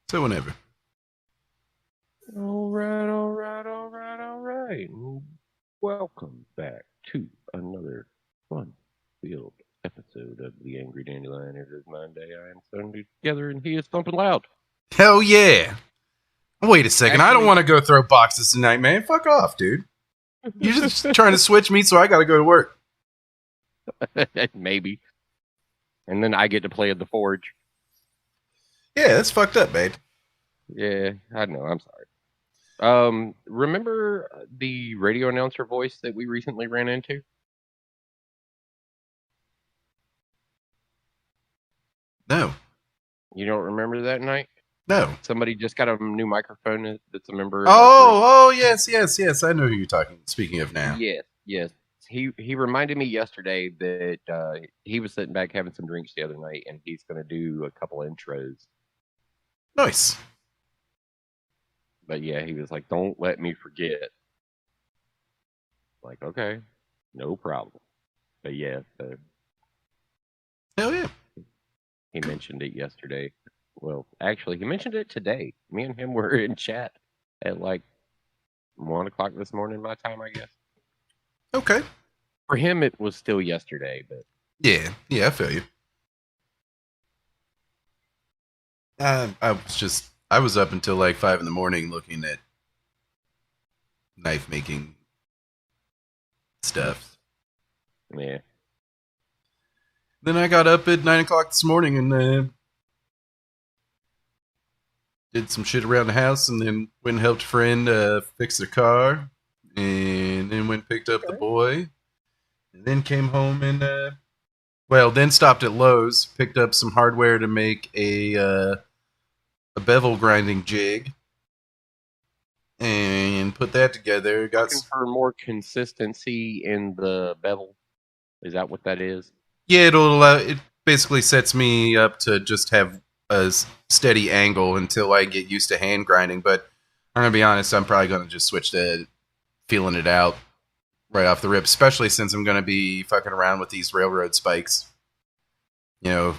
So whenever. All right. Welcome back to another fun-filled episode of the Angry Dandelion. It is Monday. I am Sunday together, and he is thumping loud. Hell yeah. Wait a second. I don't Actually- want to go throw boxes tonight, man. Fuck off, dude. You're just trying to switch me, so I got to go to work. Maybe. And then I get to play at the forge. Yeah, that's fucked up, babe. Yeah, I know. I'm sorry. Remember the radio announcer voice that we recently ran into? No. You don't remember that night? No. Somebody just got a new microphone that's a member of Oh, yes. I know who you're speaking of now. Yes. He reminded me yesterday that he was sitting back having some drinks the other night, and he's going to do a couple intros. Nice. But yeah, he was like, "Don't let me forget." Like, okay, no problem. But yeah, so Hell yeah. he mentioned it yesterday. Well, actually, he mentioned it today. Me and him were in chat at like 1:00 this morning, my time, I guess. Okay. For him, it was still yesterday, but Yeah, I feel you. I was up until like 5 in the morning looking at knife making stuff. yeah. Then I got up at 9 o'clock this morning and did some shit around the house, and then went and helped a friend fix their car, and then went and picked up the boy, and then came home and then stopped at Lowe's, picked up some hardware to make a bevel grinding jig, and put that together. Looking for more consistency in the bevel. Is that what that is? Yeah, it basically sets me up to just have a steady angle until I get used to hand grinding. But I'm gonna be honest, I'm probably gonna just switch to feeling it out right off the rip, especially since I'm gonna be fucking around with these railroad spikes. You know.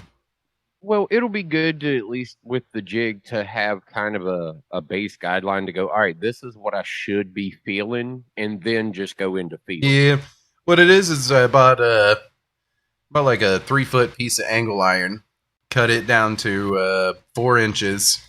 Well, it'll be good to, at least with the jig, to have kind of a base guideline to go, all right, this is what I should be feeling, and then just go into feeling. Yeah, what it is I bought about like a 3-foot piece of angle iron, cut it down to 4 inches,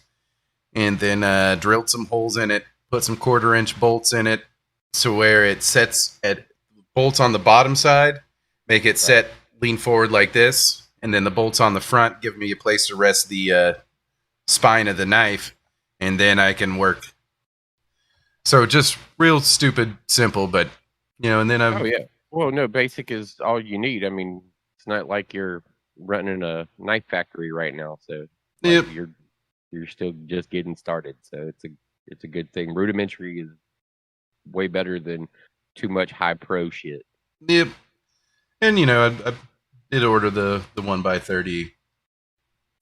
and then drilled some holes in it, put some 1/4-inch bolts in it, to where it sets at bolts on the bottom side, make it set, lean forward like this, and then the bolts on the front give me a place to rest the spine of the knife, and then I can work. So just real stupid, simple, but and then Oh yeah. Well, no, basic is all you need. I mean, it's not like you're running a knife factory right now, so Yep. You're still just getting started. So it's a good thing. Rudimentary is way better than too much high pro shit. Yep. And I did order the 1x30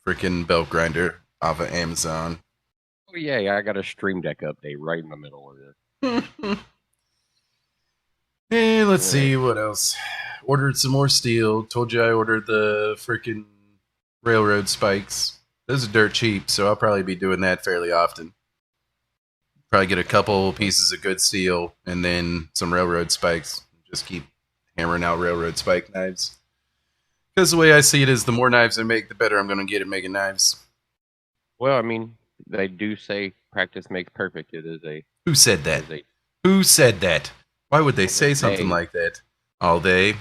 freaking belt grinder off of Amazon. Oh yeah, I got a Stream Deck update right in the middle of this. And let's see what else. Ordered some more steel. Told you I ordered the freaking railroad spikes. Those are dirt cheap, so I'll probably be doing that fairly often. Probably get a couple pieces of good steel and then some railroad spikes. Just keep hammering out railroad spike knives. Because the way I see it is, the more knives I make, the better I'm going to get at making knives. Well, I mean, they do say practice makes perfect. It is a... Who said that? Who said that? Why would they say something like that? All they?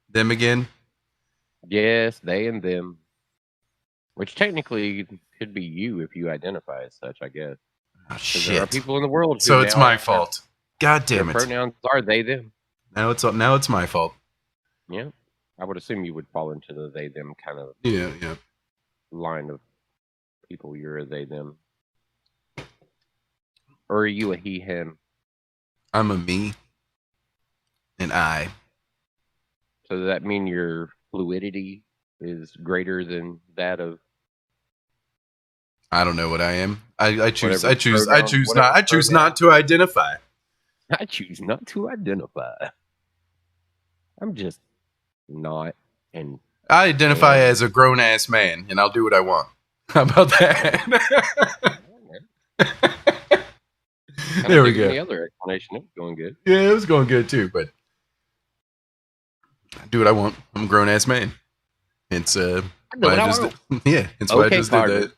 Them again? Yes, they and them. Which technically could be you if you identify as such, I guess. Oh, shit. There are people in the world who so it's my fault. God damn it. Their pronouns are they, them. Now it's my fault. Yeah. I would assume you would fall into the they, them kind of yeah line of people. You're a they, them. Or are you a he, him? I'm a me. And I. So does that mean your fluidity is greater than that of... I don't know what I am. I choose Whatever not to identify. I choose not to identify. I'm just not. And I identify as a grown ass man, and I'll do what I want. How about that? There we go. The other explanation, it was going good. Yeah, it was going good too, but I do what I want. I'm a grown ass man. It's why I just did. It's why I just did that.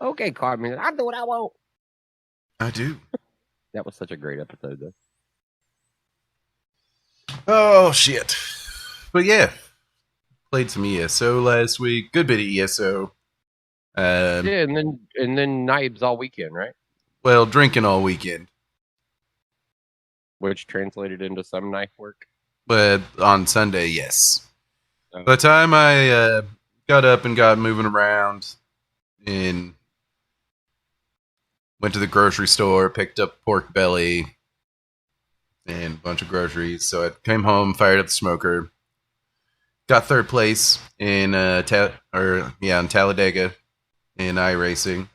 Okay, Carmen, I do what I want. I do. That was such a great episode, though. Oh shit! But yeah, played some ESO last week. Good bit of ESO. Yeah, and then Knives all weekend, right? Well, drinking all weekend, which translated into some knife work. But on Sunday, yes. By the time I got up and got moving around, and went to the grocery store, picked up pork belly and a bunch of groceries. So I came home, fired up the smoker, got third place in in Talladega in iRacing,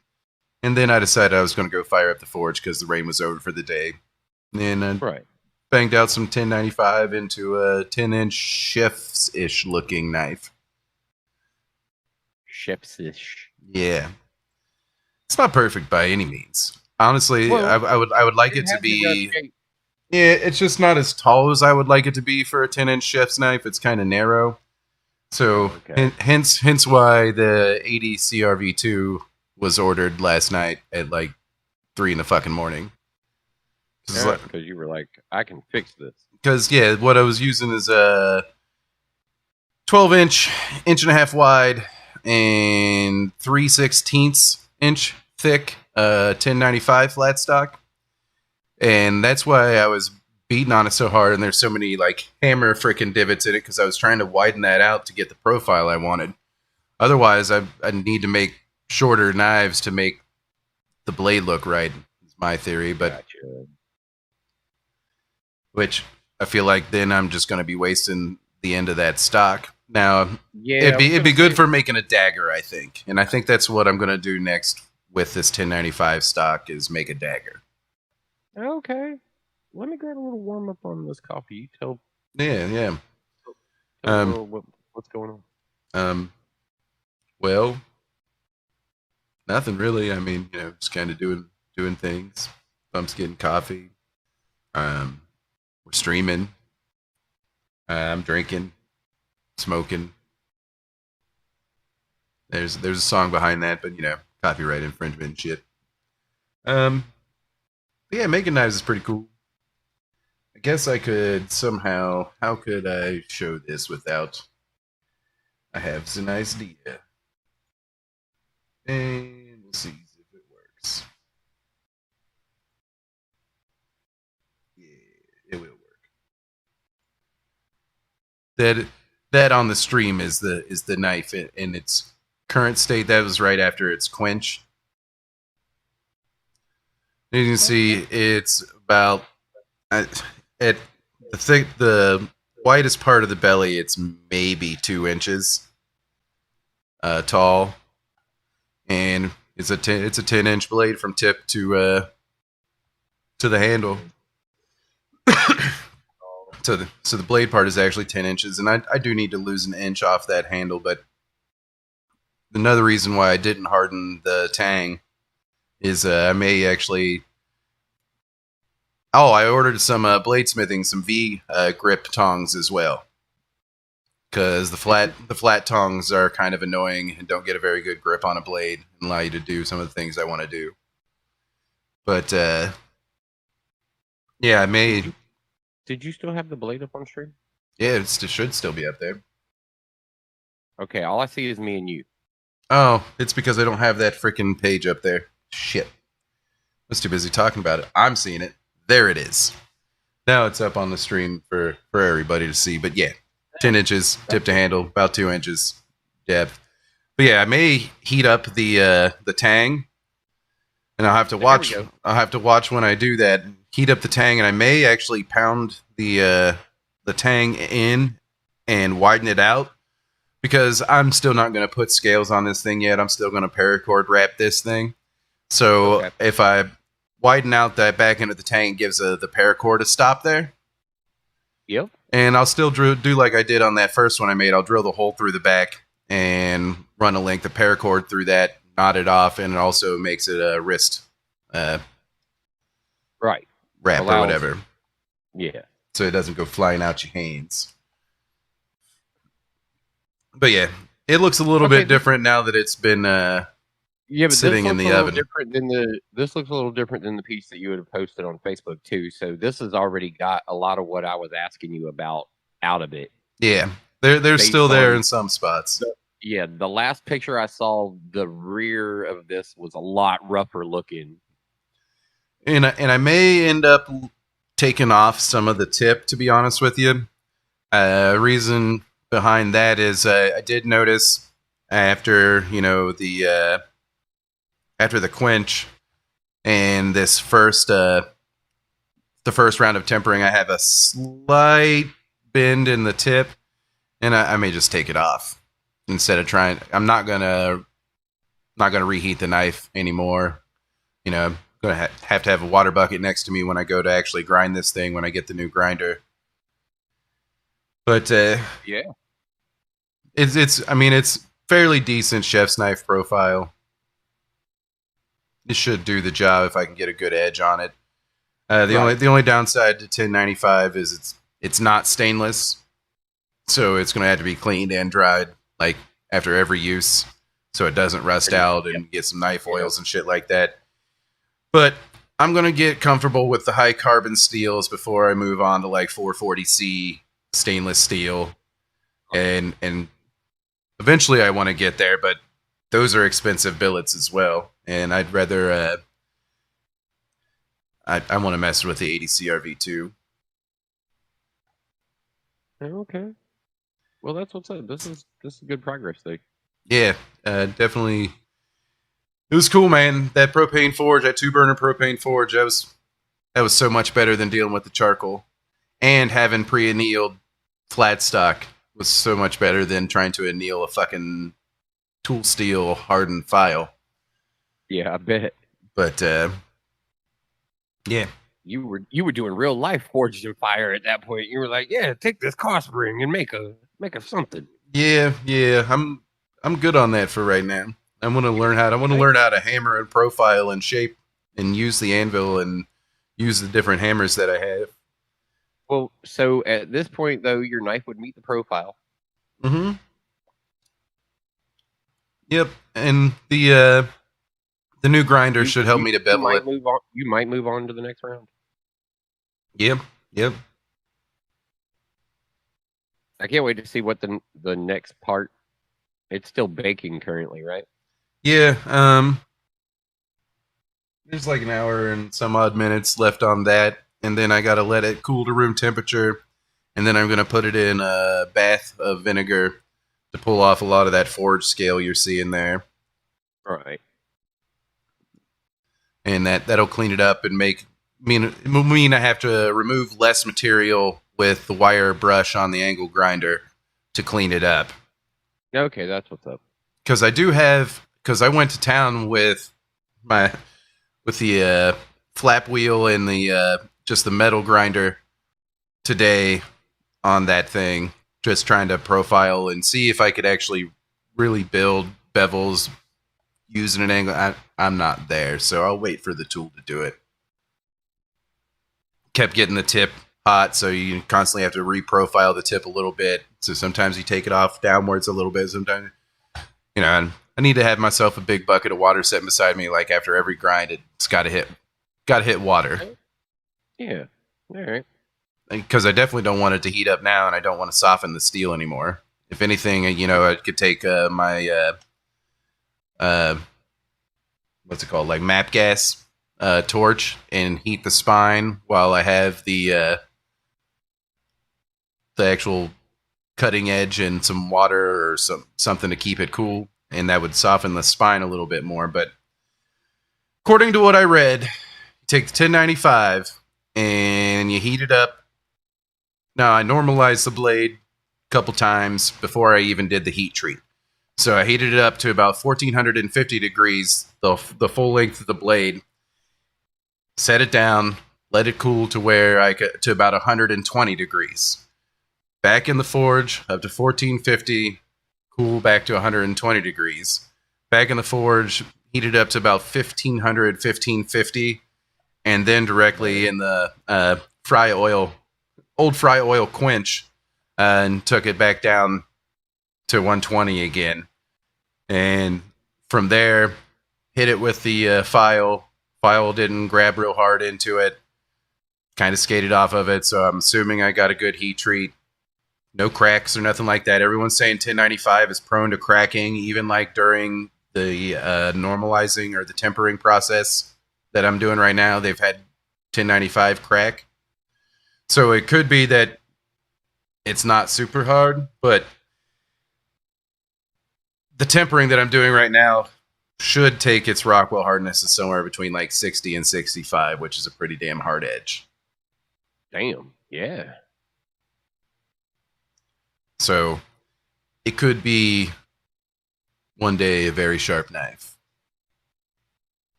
and then I decided I was going to go fire up the forge because the rain was over for the day. And I banged out some 1095 into a 10-inch chef's-ish looking knife. Chef's-ish. Yeah. It's not perfect by any means. Honestly, well, I would like it to be. Yeah, it's just not as tall as I would like it to be for a 10-inch chef's knife. It's kind of narrow. So hence why the 80 CRV2 was ordered last night at like 3 in the fucking morning. Because you were like, I can fix this. Because what I was using is a 12-inch, inch and a half wide, and 3/16 inch thick 1095 flat stock, and that's why I was beating on it so hard, and there's so many like hammer freaking divots in it because I was trying to widen that out to get the profile I wanted. Otherwise I need to make shorter knives to make the blade look right, is my theory. But which I feel like then I'm just going to be wasting the end of that stock. Now, it'd be good for making a dagger, I think. And I think that's what I'm going to do next with this 1095 stock is make a dagger. Okay. Let me grab a little warm up on this coffee. You tell. Yeah. What's going on? Well, nothing really. I mean, just kind of doing things. Bump's getting coffee. We're streaming. I'm drinking. Smoking. There's a song behind that, but copyright infringement and shit. Yeah, making knives is pretty cool. I guess I could somehow. How could I show this without? I have an idea, and we'll see if it works. Yeah, it will work. That on the stream is the knife in its current state. That was right after its quench. You can see it's about at the widest part of the belly. It's maybe 2 inches tall, and it's a 10-inch blade from tip to the handle. So the blade part is actually 10 inches, and I do need to lose an inch off that handle. But another reason why I didn't harden the tang is I may actually. Oh, I ordered some bladesmithing, some V grip tongs as well, because the flat tongs are kind of annoying and don't get a very good grip on a blade and allow you to do some of the things I want to do. But I made. Did you still have the blade up on stream? Yeah, it should still be up there. Okay, all I see is me and you. Oh, it's because I don't have that freaking page up there. Shit. I was too busy talking about it. I'm seeing it. There it is. Now it's up on the stream for everybody to see. But yeah, 10 inches, tip to handle, about 2 inches depth. But yeah, I may heat up the tang, and I'll have to watch. I'll have to watch when I do that. Heat up the tang, and I may actually pound the tang in and widen it out because I'm still not going to put scales on this thing yet. I'm still going to paracord wrap this thing. So Okay. if I widen out that back end of the tank, gives the paracord a stop there. Yep. And I'll still do like I did on that first one I made. I'll drill the hole through the back and run a length of paracord through that, knot it off, and it also makes it a wrist Right. wrap or Allows- whatever. Yeah. So it doesn't go flying out your hands. But yeah, it looks a little Okay, bit different now that it's been Yeah, but sitting this in looks the a little oven. different than this looks a little different than the piece that you would have posted on Facebook too. So this has already got a lot of what I was asking you about out of it. Yeah, they're Based still there on- in some spots. Yeah, the last picture I saw, the rear of this was a lot rougher looking. And I may end up taking off some of the tip, to be honest with you. Reason behind that is I did notice after after the quench and this the first round of tempering, I have a slight bend in the tip, and I may just take it off instead of trying. I'm not gonna reheat the knife anymore. You know, I'm gonna have to have a water bucket next to me when I go to actually grind this thing when I get the new grinder. But Yeah. it's fairly decent chef's knife profile. It should do the job if I can get a good edge on it. The only downside to 1095 is it's not stainless, so it's going to have to be cleaned and dried like after every use, so it doesn't rust out and get some knife oils and shit like that. But I'm going to get comfortable with the high carbon steels before I move on to like 440C stainless steel, and eventually I want to get there, but those are expensive billets as well, and I'd rather I want to mess with the 80 CRV2. Okay. Well, that's what's up. This is good progress, though. Yeah, definitely. It was cool, man. That propane forge, that 2-burner propane forge, that was so much better than dealing with the charcoal, and having pre-annealed flat stock was so much better than trying to anneal a fucking tool steel hardened file. Yeah, I bet. But yeah, You were doing real life forged in fire at that point. You were like, yeah, take this cost ring and make a something. yeah. I'm good on that for right now. I want to learn how to hammer and profile and shape and use the anvil and use the different hammers that I have. Well, so at this point though, your knife would meet the profile. Mm-hmm. Yep, and the new grinder should help me to bevel it. You might move on to the next round. Yep. I can't wait to see what the next part. It's still baking currently, right? Yeah. There's like an hour and some odd minutes left on that, and then I gotta let it cool to room temperature, and then I'm gonna put it in a bath of vinegar to pull off a lot of that forge scale you're seeing there. All right. And that'll clean it up and mean I have to remove less material with the wire brush on the angle grinder to clean it up. Okay, that's what's up. Because I went to town with the flap wheel and the just the metal grinder today on that thing, just trying to profile and see if I could actually really build bevels using an angle. I'm not there, so I'll wait for the tool to do it. Kept getting the tip hot, so you constantly have to reprofile the tip a little bit. So sometimes you take it off downwards a little bit. Sometimes, and I need to have myself a big bucket of water sitting beside me. Like after every grind, it's got to hit water. Yeah. All right. Because I definitely don't want it to heat up now, and I don't want to soften the steel anymore. If anything, I could take my what's it called, like map gas torch, and heat the spine while I have the actual cutting edge and some water or something to keep it cool, and that would soften the spine a little bit more. But according to what I read, you take the 1095 and you heat it up. Now I normalize the blade couple times before I even did the heat treat. So I heated it up to about 1450 degrees, the full length of the blade. Set it down, let it cool to where I could to about 120 degrees. Back in the forge up to 1450, cool back to 120 degrees. Back in the forge, heated up to about 1500, 1550, and then directly in the old fry oil quench, and took it back down to 120 again. And from there, hit it with the file. File didn't grab real hard into it. Kind of skated off of it, so I'm assuming I got a good heat treat. No cracks or nothing like that. Everyone's saying 1095 is prone to cracking, even like during the normalizing or the tempering process that I'm doing right now. They've had 1095 crack. So it could be that it's not super hard, but the tempering that I'm doing right now should take its Rockwell hardness to somewhere between like 60 and 65, which is a pretty damn hard edge. Damn. Yeah. So it could be one day a very sharp knife.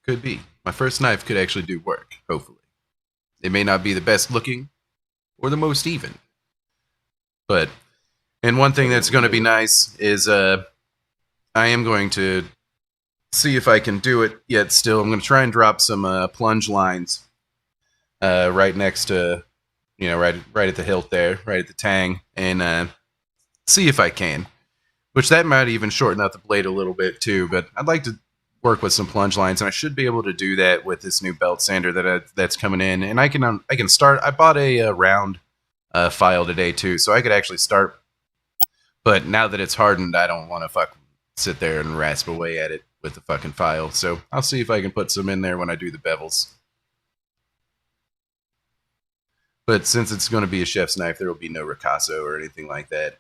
Could be. My first knife could actually do work, hopefully. It may not be the best looking or the most even. But, and one thing that's going to be nice is I am going to see if I can do it yet still. I'm going to try and drop some plunge lines right next to, right at the hilt there, right at the tang, and see if I can. Which that might even shorten out the blade a little bit too, but I'd like to work with some plunge lines, and I should be able to do that with this new belt sander that's coming in. And I can start. I bought a round file today too, so I could actually start. But now that it's hardened, I don't want to sit there and rasp away at it with the fucking file. So I'll see if I can put some in there when I do the bevels. But since it's going to be a chef's knife, there will be no ricasso or anything like that.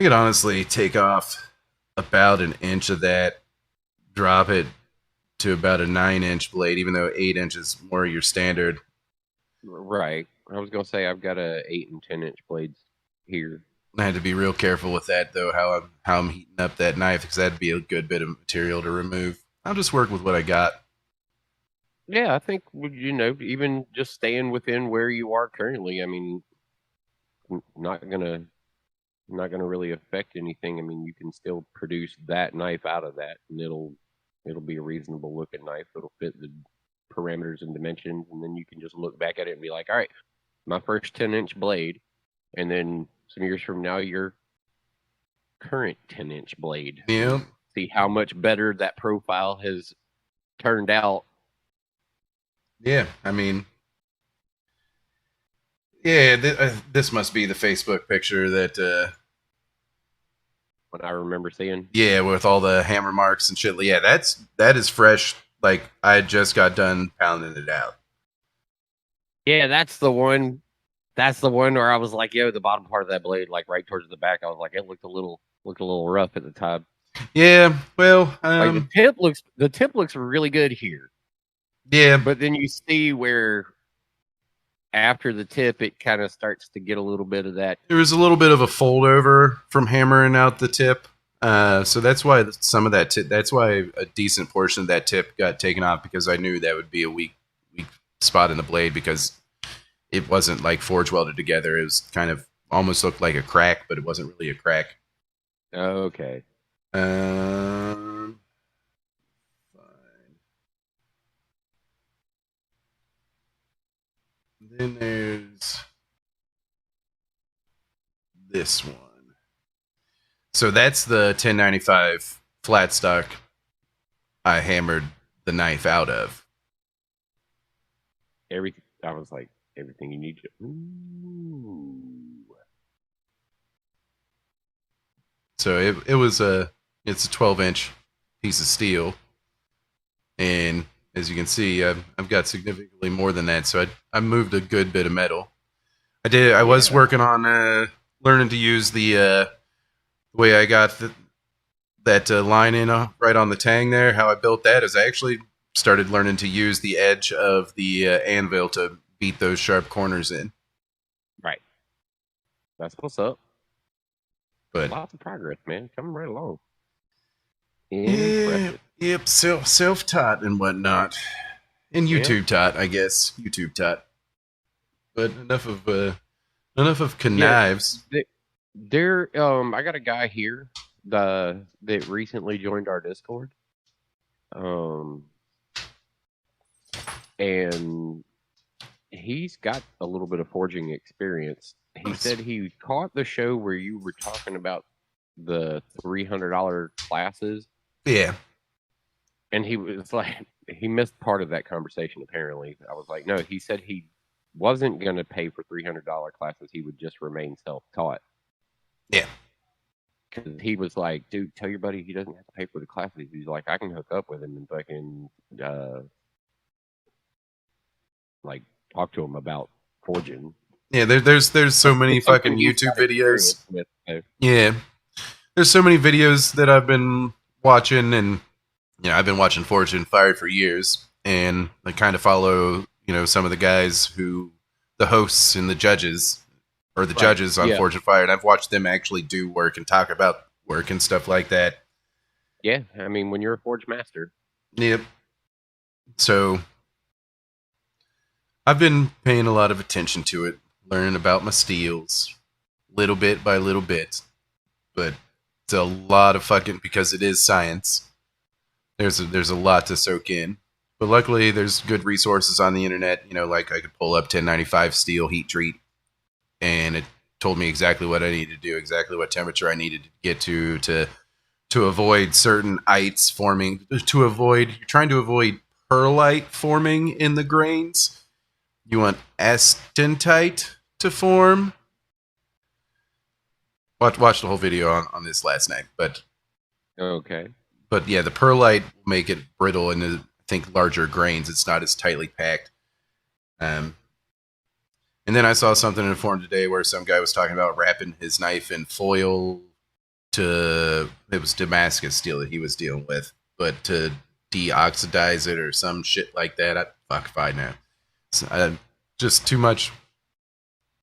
I could honestly take off about an inch of that, drop it to about a 9-inch blade, even though 8 inches is more your standard. Right. I was gonna say I've got a 8 and 10-inch blades here. I had to be real careful with that though, how I'm heating up that knife, because that'd be a good bit of material to remove. I'll just work with what I got. Yeah, I think even just staying within where you are currently. I mean, not gonna really affect anything. I mean, you can still produce that knife out of that, and it'll be a reasonable looking knife. It'll fit the parameters and dimensions, and then you can just look back at it and be like, all right, my first 10-inch blade, and then some years from now, your current 10-inch blade. Yeah. See how much better that profile has turned out. Yeah, I mean, yeah, this must be the Facebook picture that. What I remember seeing. Yeah, with all the hammer marks and shit. Yeah, that is fresh. Like I just got done pounding it out. Yeah, that's the one. That's the one where I was like, yo, the bottom part of that blade, like right towards the back, I was like, it looked a little rough at the time. Yeah, well, like the tip looks really good here. Yeah, but then you see where after the tip, it kind of starts to get a little bit of that. There was a little bit of a fold over from hammering out the tip. So that's why some of that tip, that's why a decent portion of that tip got taken off, because I knew that would be a weak spot in the blade, because it wasn't like forge welded together. It was kind of almost looked like a crack, but it wasn't really a crack. Okay. Fine. Then there's this one. So that's the 1095 flat stock I hammered the knife out of. I was like, everything you need to. Ooh. So it's a 12-inch piece of steel, and as you can see, I've got significantly more than that. So I moved a good bit of metal. I was working on learning to use the way I got that line in right on the tang there. How I built that is I actually started learning to use the edge of the anvil to beat those sharp corners in. Right. That's what's up. But Lots of progress, man. Coming right along. yeah, Impressive. yep, self taught and whatnot, and Yeah. YouTube taught, I guess. YouTube taught. But enough of Yeah. connives. There, I got a guy here that recently joined our Discord. Um, and he's got a little bit of forging experience. He Nice. said he caught the show where you were talking about the $300 classes, Yeah, and he was like, he missed part of that conversation. Apparently, I was like, no, he said he wasn't going to pay for $300 classes. He would just remain self-taught. yeah. Because he was like, dude, tell your buddy he doesn't have to pay for the classes. He's like, I can hook up with him and fucking like talk to him about forging. Yeah, there's so many Something fucking he's YouTube got experience videos. with. So, Yeah, there's so many videos that I've been watching, and I've been watching Forged and Fired for years, and I kind of follow some of the guys who the hosts and the judges or the right. judges on Yeah. Forged and Fired. I've watched them actually do work and talk about work and stuff like that. Yeah. I mean, when you're a forge master. Yep. So I've been paying a lot of attention to it, learning about my steels, little bit by little bit, but it's a lot of fucking because it is science. There's a lot to soak in, but luckily there's good resources on the internet. Like I could pull up 1095 steel heat treat, and it told me exactly what I needed to do, exactly what temperature I needed to get to avoid certain ites forming. You're trying to avoid perlite forming in the grains. You want astentite to form. Watch the whole video on this last night, Okay. but yeah, the perlite will make it brittle and I think larger grains. It's not as tightly packed. Um, and then I saw something in a forum today where some guy was talking about wrapping his knife in foil it was Damascus steel that he was dealing with, but to deoxidize it or some shit like that. Fuck if I know. Just too much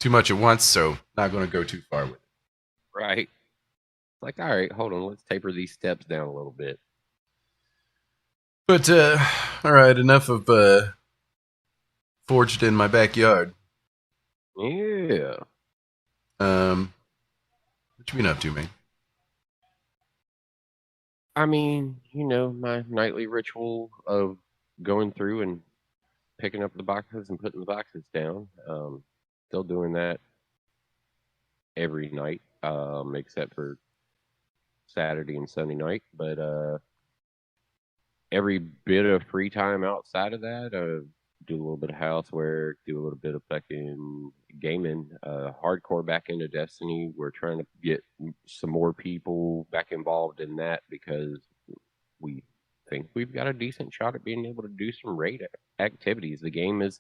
at once, so not going to go too far with it. Right. Like, all right, hold on. Let's taper these steps down a little bit. But all right, enough of forged in my backyard. Yeah. What you been up to, man? I mean, my nightly ritual of going through and picking up the boxes and putting the boxes down. Still doing that every night, except for Saturday and Sunday night. But every bit of free time outside of that, do a little bit of housework, do a little bit of fucking gaming, hardcore back into Destiny. We're trying to get some more people back involved in that because we think we've got a decent shot at being able to do some raid activities. The game is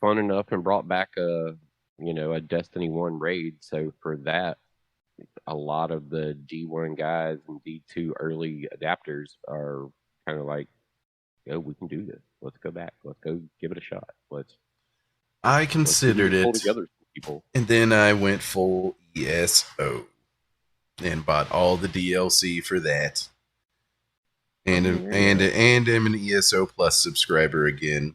fun enough and brought back a Destiny 1 raid. So for that, a lot of the D1 guys and D2 early adapters are kind of like, "Oh, we can do this. Let's go back. Let's go give it a shot. I Let's see if we considered can pull it, together some people." and then I went full ESO and bought all the DLC for that, and am an ESO Plus subscriber again.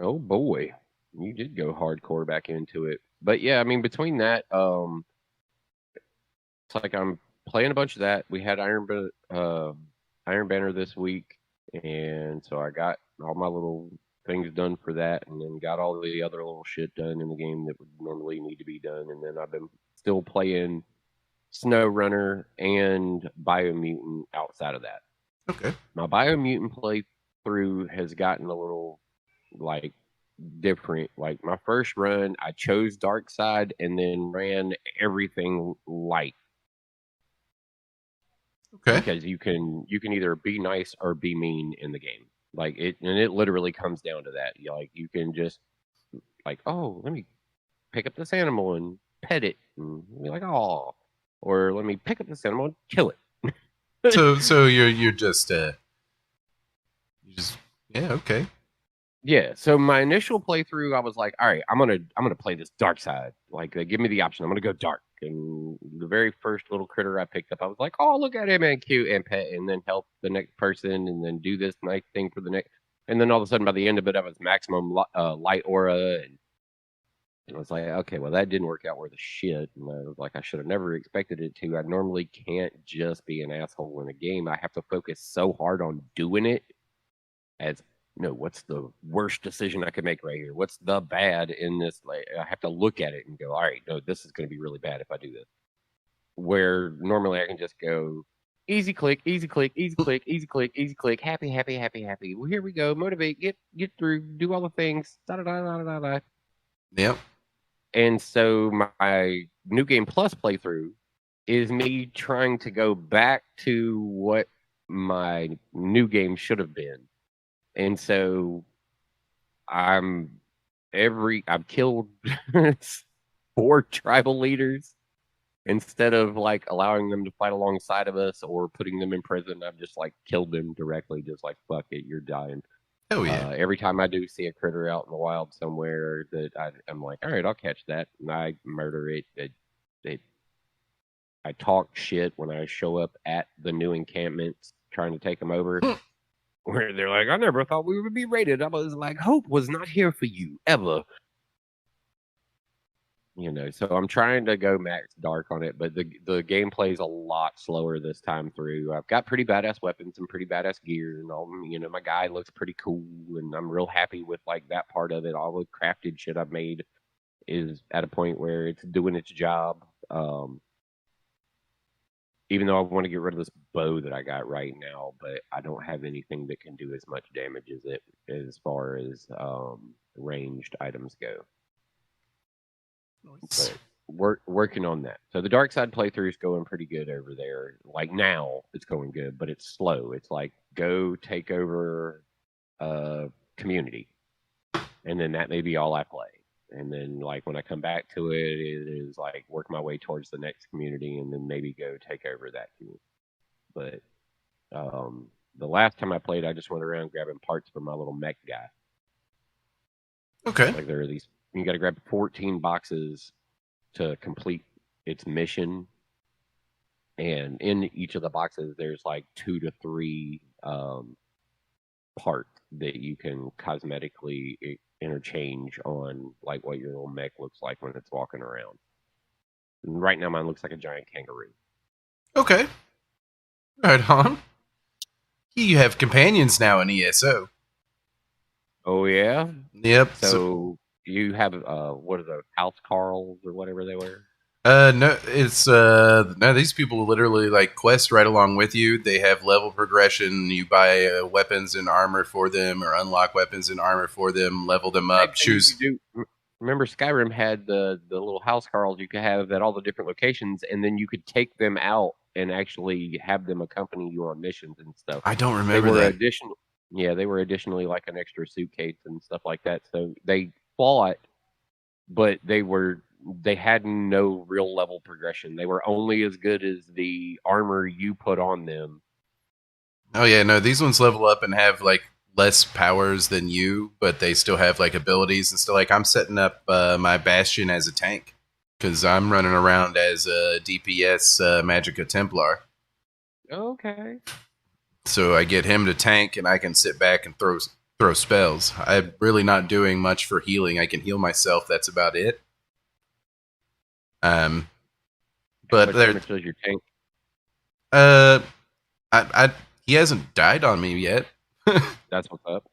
Oh boy, you did go hardcore back into it. But yeah, I mean, between that, it's like I'm playing a bunch of that. We had Iron Banner this week, and so I got all my little things done for that, and then got all the other little shit done in the game that would normally need to be done. And then I've been still playing Snow Runner and Biomutant outside of that. Okay. My Biomutant playthrough has gotten a little like different. Like my first run, I chose Dark Side and then ran everything light Okay. because you can either be nice or be mean in the game. Like it literally comes down to that. You can just like, oh, let me pick up this animal and pet it and be like, oh, or let me pick up this animal and kill it. So you're just yeah, okay. Yeah, so my initial playthrough, I was like, all right, I'm gonna play this dark side. Like, they give me the option. I'm gonna go dark. And the very first little critter I picked up, I was like, oh, look at him and cute and pet, and then help the next person, and then do this nice thing for the next. And then all of a sudden, by the end of it, I was maximum light aura, and I was like, okay, well, that didn't work out worth a shit. And I was like, I should have never expected it to. I normally can't just be an asshole in a game. I have to focus so hard on doing it as no, what's the worst decision I could make right here? What's the bad in this? Like, I have to look at it and go, all right, no, this is going to be really bad if I do this. Where normally I can just go easy click, easy click, easy click, easy click, easy click, happy, happy, happy, happy. Well, here we go. Motivate, get through, do all the things. Da da da da da da. Yep. And so my new game plus playthrough is me trying to go back to what my new game should have been. And so I've killed 4 tribal leaders instead of like allowing them to fight alongside of us or putting them in prison. I've just like killed them directly, just like fuck it, you're dying. Oh yeah. Every time I do see a critter out in the wild somewhere that I'm like, all right, I'll catch that, and I murder it. I talk shit when I show up at the new encampments trying to take them over. Where they're like, I never thought we would be raided. I was like, hope was not here for you ever. So I'm trying to go max dark on it, but the gameplay is a lot slower this time through. I've got pretty badass weapons and pretty badass gear, and all. My guy looks pretty cool, and I'm real happy with like that part of it. All the crafted shit I've made is at a point where it's doing its job. Even though I want to get rid of this bow that I got right now, but I don't have anything that can do as much damage as it as far as ranged items go. Nice. But working on that. So the dark side playthrough is going pretty good over there. Like now, it's going good, but it's slow. It's like go take over community, and then that may be all I play. And then like when I come back to it, it is like work my way towards the next community, and then maybe go take over that community. But the last time I played, I just went around grabbing parts for my little mech guy. Okay. Like there are these, you got to grab 14 boxes to complete its mission, and in each of the boxes, there's like 2 to 3 parts that you can cosmetically interchange on, like what your little mech looks like when it's walking around. And right now, mine looks like a giant kangaroo. Okay. Right on. You have companions now in ESO. Oh yeah. Yep. So you have what are the house Carls or whatever they were? No, it's no. These people literally like quest right along with you. They have level progression. You buy weapons and armor for them, or unlock weapons and armor for them. Level them up. Choose. Remember, Skyrim had the little house Carls you could have at all the different locations, and then you could take them out and actually have them accompany you on missions and stuff. I don't They remember were that. they were additionally like an extra suitcase and stuff like that. So they fought, but they had no real level progression. They were only as good as the armor you put on them. Oh yeah, no. These ones level up and have like less powers than you, but they still have like abilities and stuff. Like I'm setting up my Bastion as a tank because I'm running around as a DPS Magicka Templar. Okay. So I get him to tank, and I can sit back and throw spells. I'm really not doing much for healing. I can heal myself. That's about it. But How much does your tank? uh, I he hasn't died on me yet. That's what's up.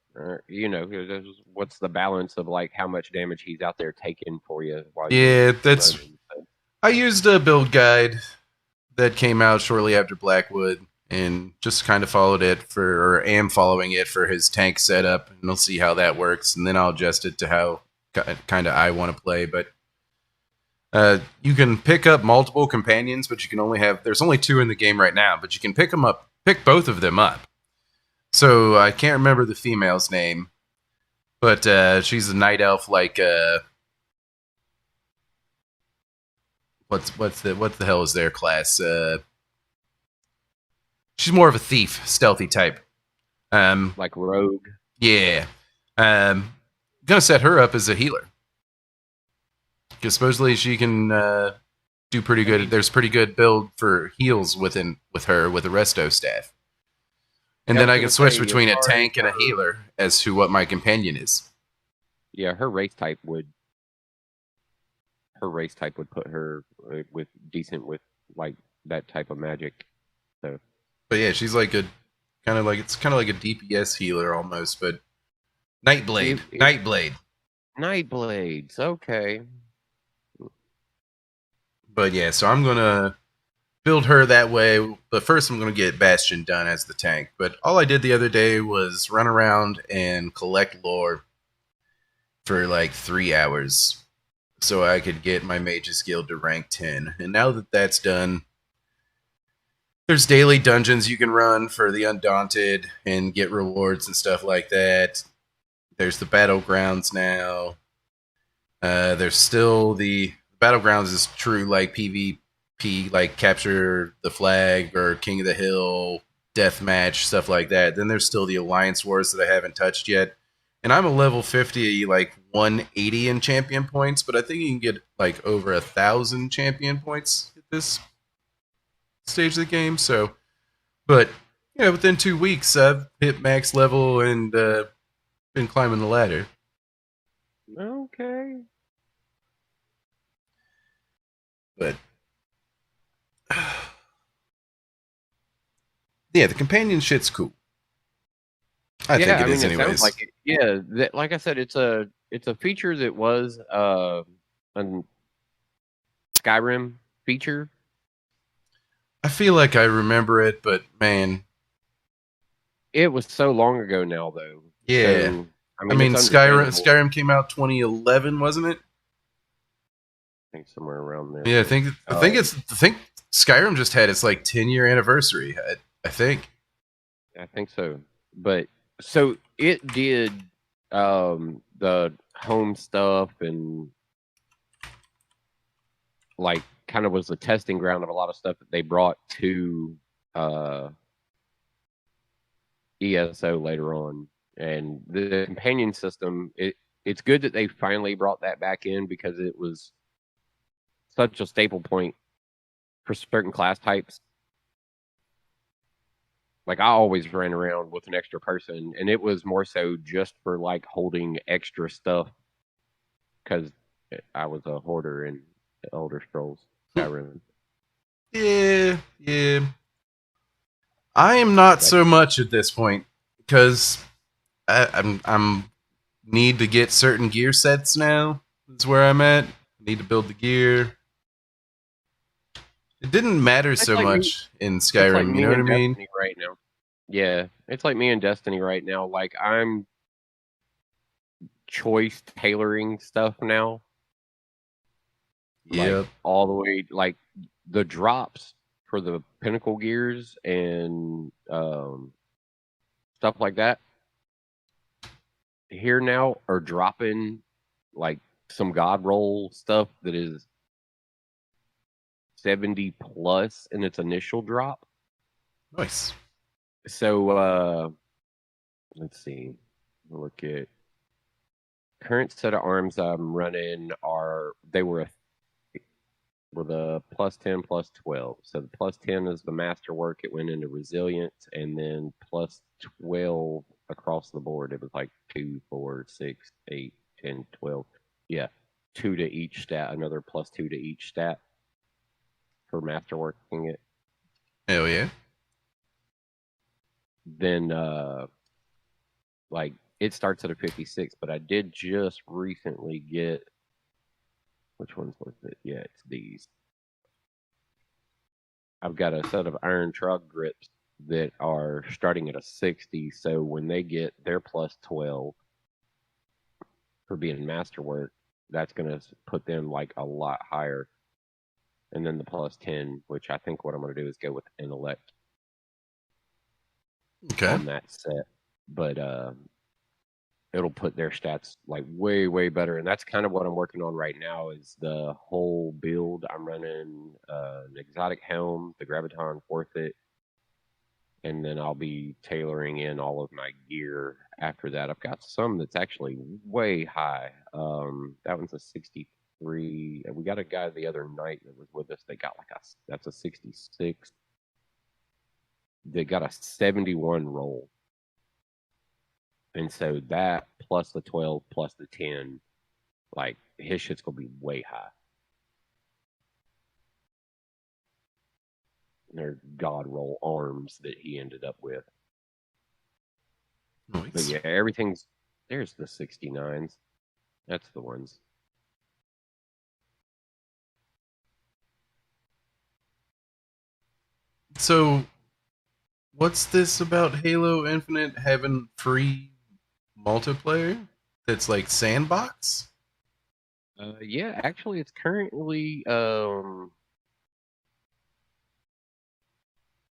What's the balance of like how much damage he's out there taking for you while Yeah, you're that's. running? I used a build guide that came out shortly after Blackwood, and just kind of followed it or am following it for his tank setup, and we'll see how that works, and then I'll adjust it to how kind of I want to play. But you can pick up multiple companions, but you can only have. There's only 2 in the game right now, but you can pick both of them up. So I can't remember the female's name, but she's a night elf. Like what the hell is their class? She's more of a thief, stealthy type. Like rogue. Yeah. Um, gonna set her up as a healer because supposedly she can do pretty I good. mean, There's pretty good build for heals with her with a resto staff, and yeah, I then was I can gonna switch say as between a far as tank and a healer as to what my companion is. yeah, her race type would put her with decent with like that type of magic. So But yeah, she's like a kind of like it's kind of like a DPS healer almost, but Nightblade, it Nightblade. Night Blades, okay. But yeah, so I'm gonna build her that way. But first, I'm gonna get Bastion done as the tank. But all I did the other day was run around and collect lore for like 3 hours, so I could get my Mage's Guild to rank 10. And now that that's done, there's daily dungeons you can run for the Undaunted and get rewards and stuff like that. There's the Battlegrounds now. There's still the Battlegrounds is true like PvP, like capture the flag or King of the Hill, deathmatch, stuff like that. Then there's still the Alliance Wars that I haven't touched yet. And I'm a level 50, like 180 in champion points, but I think you can get like over 1,000 champion points at this stage of the game. So, but yeah, within 2 weeks, I've hit max level and been climbing the ladder. Okay. But yeah, the companion shit's cool. I think Yeah, it I mean is, it sounds like anyways. it. Yeah, like I said, it's a feature that was a Skyrim feature. I feel like I remember it, but man, It was so long ago now though. yeah. So I I mean mean, it's Skyrim understandable. Skyrim came out 2011, wasn't it? I think somewhere around there. Yeah, But I think Skyrim just had its like 10-year anniversary. I think. I think so. But so it did the home stuff and like kind of was the testing ground of a lot of stuff that they brought to uh ESO later on. And the companion system, it's good that they finally brought that back in because it was such a staple point for certain class types. Like I always ran around with an extra person, and it was more so just for like holding extra stuff because I was a hoarder in Elder Scrolls Skyrim. Yeah, yeah. I am not Like so much at this point because I'm need to get certain gear sets now. Is where I'm at. Need to build the gear. It didn't matter it's so like me. much in It's like Skyrim. You know me what I and mean? Destiny right now. Yeah, it's like me and Destiny right now. Like I'm choice tailoring stuff now, like Yep. all the way like the drops for the pinnacle gears and stuff like that here now are dropping like some god roll stuff that is 70 plus in its initial drop. Nice. So let's see, look at current set of arms I'm running are they were the plus 10 plus 12. So the plus 10 is the masterwork. It went into resilience, and then plus 12 across the board. It was like 2, 4, 6, 8, 10, 12. Yeah, 2 to each stat, another plus 2 to each stat for masterworking it. Hell yeah. Then, like, it starts at a 56, but I did just recently get which one's was it? Yeah, it's these. I've got a set of iron trug grips that are starting at a 60. So when they get their plus 12 for being masterwork, that's going to put them like a lot higher. And then the plus 10, which I think what I'm going to do is go with intellect Okay. on that set. But it'll put their stats like way, way better. And that's kind of what I'm working on right now is the whole build. I'm running an exotic helm, the graviton forfeit, and then I'll be tailoring in all of my gear after that. I've got some that's actually way high. That one's a 63. We got a guy the other night that was with us. They got that's a 66. They got a 71 roll. And so that plus the 12 plus the 10, like his shit's gonna be way high. They're god roll arms that he ended up with. Nice. But yeah, everything's there's the 69s. That's the ones. So, what's this about Halo Infinite having free multiplayer that's like sandbox? Yeah, actually, it's currently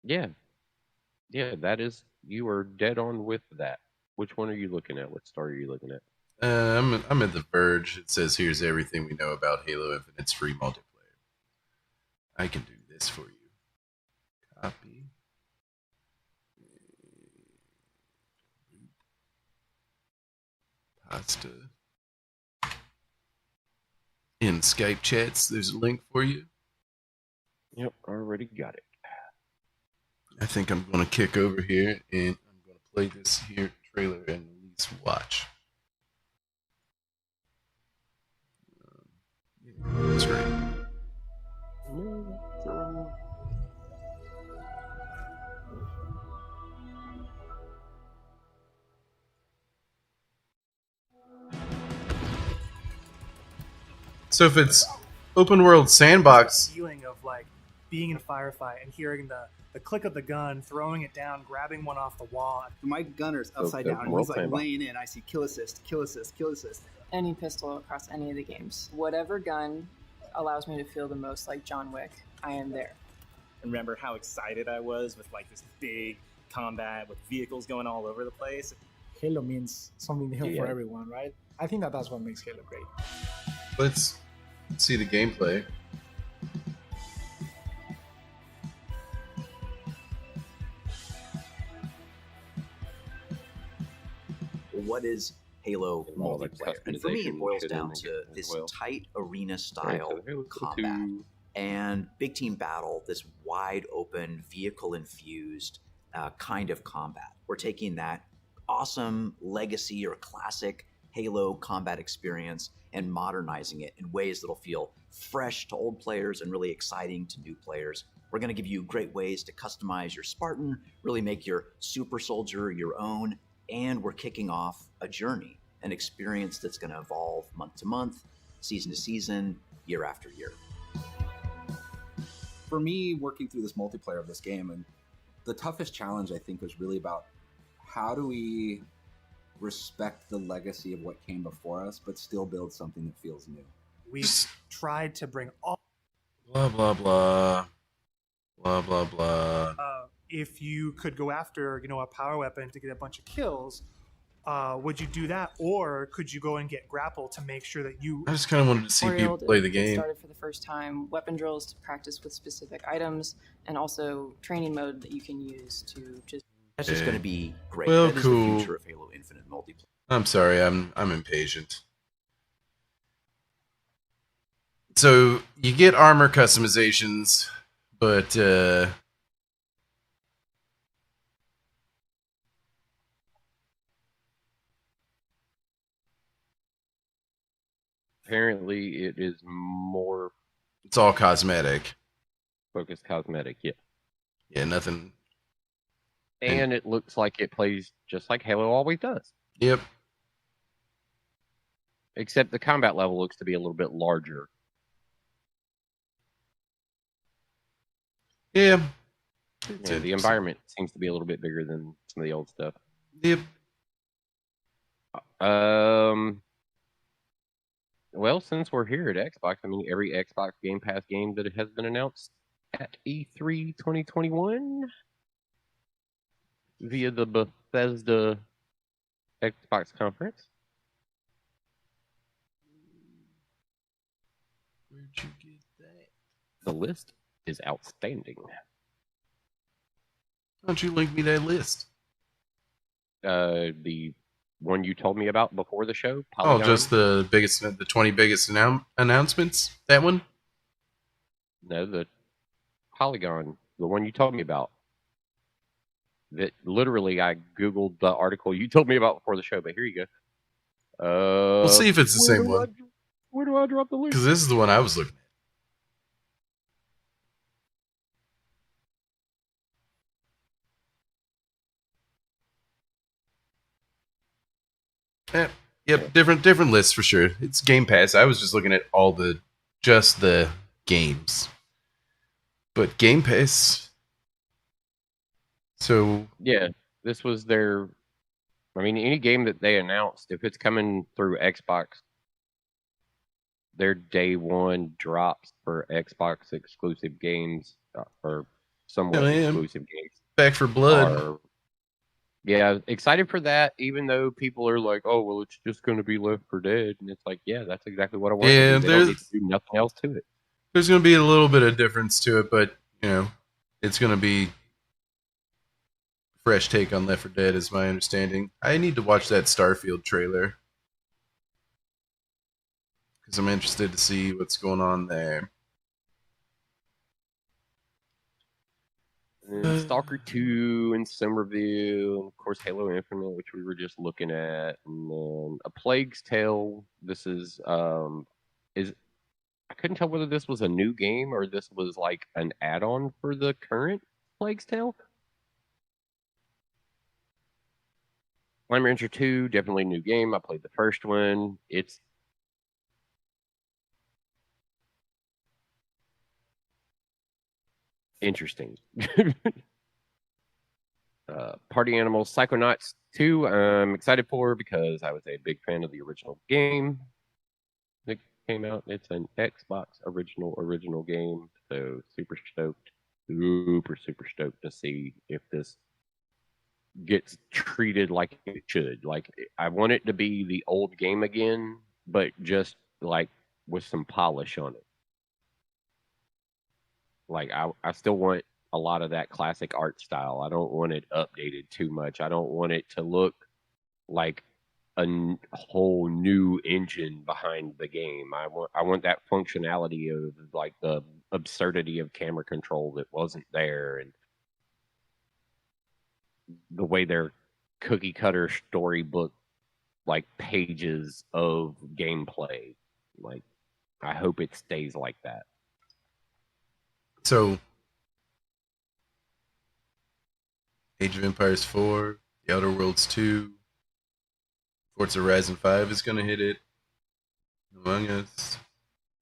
yeah, that is you are dead on with that. Which one are you looking at? What star are you looking at? I'm at the Verge. It says here's everything we know about Halo Infinite's free multiplayer. I can do this for you. Copy. Pasta. In Skype chats, there's a link for you. Yep, already got it. I think I'm going to kick over here and I'm going to play this here trailer and release watch. Yeah, that's right. So if it's open world sandbox, feeling of like being in a firefight and hearing the click of the gun, throwing it down, grabbing one off the wall. My gunner's upside down and he's like laying in. I see kill assist, kill assist, kill assist. Any pistol across any of the games. Whatever gun allows me to feel the most like John Wick, I am there. Remember how excited I was with like this big combat with vehicles going all over the place. Halo means something new for everyone, right? I think that's what makes Halo great. let's see the gameplay. What is Halo multiplayer? And for me, it boils down to this tight arena style combat and big team battle, this wide open, vehicle infused kind of combat. We're taking that awesome legacy or classic Halo combat experience and modernizing it in ways that'll feel fresh to old players and really exciting to new players. We're going to give you great ways to customize your Spartan, really make your super soldier your own, and we're kicking off a journey, an experience that's going to evolve month to month, season to season, year after year. For me, working through this multiplayer of this game, and the toughest challenge I think was really about how do we respect the legacy of what came before us, but still build something that feels new. We've tried to bring all blah blah blah blah blah blah. If you could go after, a power weapon to get a bunch of kills, would you do that, or could you go and get grapple to make sure that you? I just kind of wanted to see people play the game. Started for the first time, weapon drills to practice with specific items, and also training mode that you can use to just. That's just going to be great. Well, that cool. is the future of Halo Infinite multiplayer. I'm sorry, I'm impatient. So you get armor customizations, but apparently it is more it's all cosmetic. focused cosmetic, yeah. Yeah, nothing. And it looks like it plays just like Halo always does. Yep. Except the combat level looks to be a little bit larger. Yeah. Yeah, the environment seems to be a little bit bigger than some of the old stuff. Yep. Well, since we're here at Xbox, I mean, every Xbox Game Pass game that has been announced at E3 2021 via the Bethesda Xbox conference. Where'd you get that? The list is outstanding. Why don't you link me that list? The one you told me about before the show? Oh, Polygon? just the 20 biggest announcements? That one? No, the Polygon, the one you told me about. That literally, I Googled the article you told me about before the show, but here you go. We'll see if it's the same one. Where do I drop the link? Because this is the one I was looking at. Yep, different lists for sure. It's Game Pass. I was just looking at just the games. But Game Pass. So yeah, this was their. I mean, any game that they announced, if it's coming through Xbox, their day one drops for Xbox exclusive games or somewhat exclusive games. Back for Blood. Yeah, excited for that, even though people are like, oh, well, it's just going to be Left 4 Dead. And it's like, yeah, that's exactly what I want to do. They don't need to do nothing else to it. There's going to be a little bit of difference to it, but, it's going to be fresh take on Left 4 Dead is my understanding. I need to watch that Starfield trailer because I'm interested to see what's going on there. And Stalker 2 and Somerville, and of course Halo Infinite, which we were just looking at, and then A Plague's Tale. This is I couldn't tell whether this was a new game or this was like an add-on for the current Plague's Tale. Flame Ranger 2, definitely a new game. I played the first one. It's interesting. Party Animals Psychonauts 2, I'm excited for because I was a big fan of the original game that came out. It's an Xbox original game, so super stoked to see if this gets treated like it should. Like, I want it to be the old game again, but just like with some polish on it. Like, I still want a lot of that classic art style. I don't want it updated too much. I don't want it to look like a whole new engine behind the game. I want that functionality of like the absurdity of camera control that wasn't there, and the way they're cookie cutter storybook like pages of gameplay. Like, I hope it stays like that. So, Age of Empires 4, The Outer Worlds 2, Forza Horizon 5 is going to hit it. Among Us,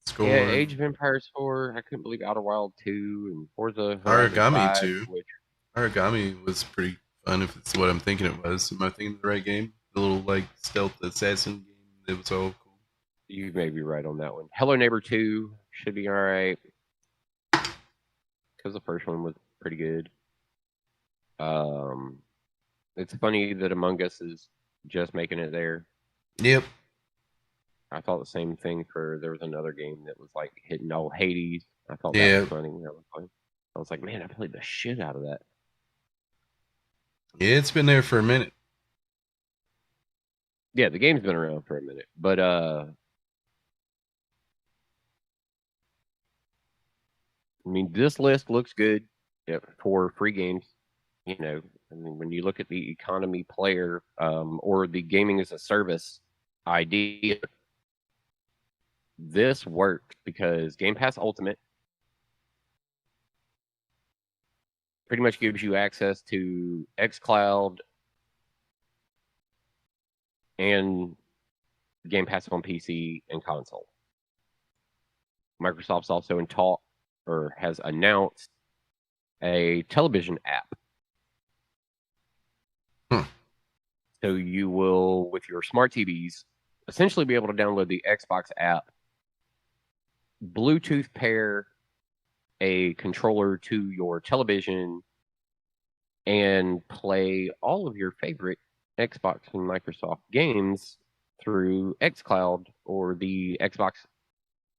Score. Yeah, Age of Empires 4. I couldn't believe Outer Wild 2 and Forza Horizon Origami 5, 2. Origami was pretty fun if it's what I'm thinking it was. Am I thinking of the right game? The little like stealth assassin game. It was all cool. You may be right on that one. Hello Neighbor 2 should be alright. Because the first one was pretty good. It's funny that Among Us is just making it there. Yep. I thought the same thing there was another game that was like hitting old Hades. I thought that was funny. I was like, man, I played the shit out of that. Yeah, it's been there for a minute. Yeah, the game's been around for a minute. But I mean, this list looks good for free games. I mean, when you look at the economy player or the gaming as a service idea, this works because Game Pass Ultimate pretty much gives you access to xCloud and Game Pass on PC and console. Microsoft's also in talk or has announced a television app. So you will, with your smart TVs, essentially be able to download the Xbox app, Bluetooth pair a controller to your television, and play all of your favorite Xbox and Microsoft games through xCloud or the Xbox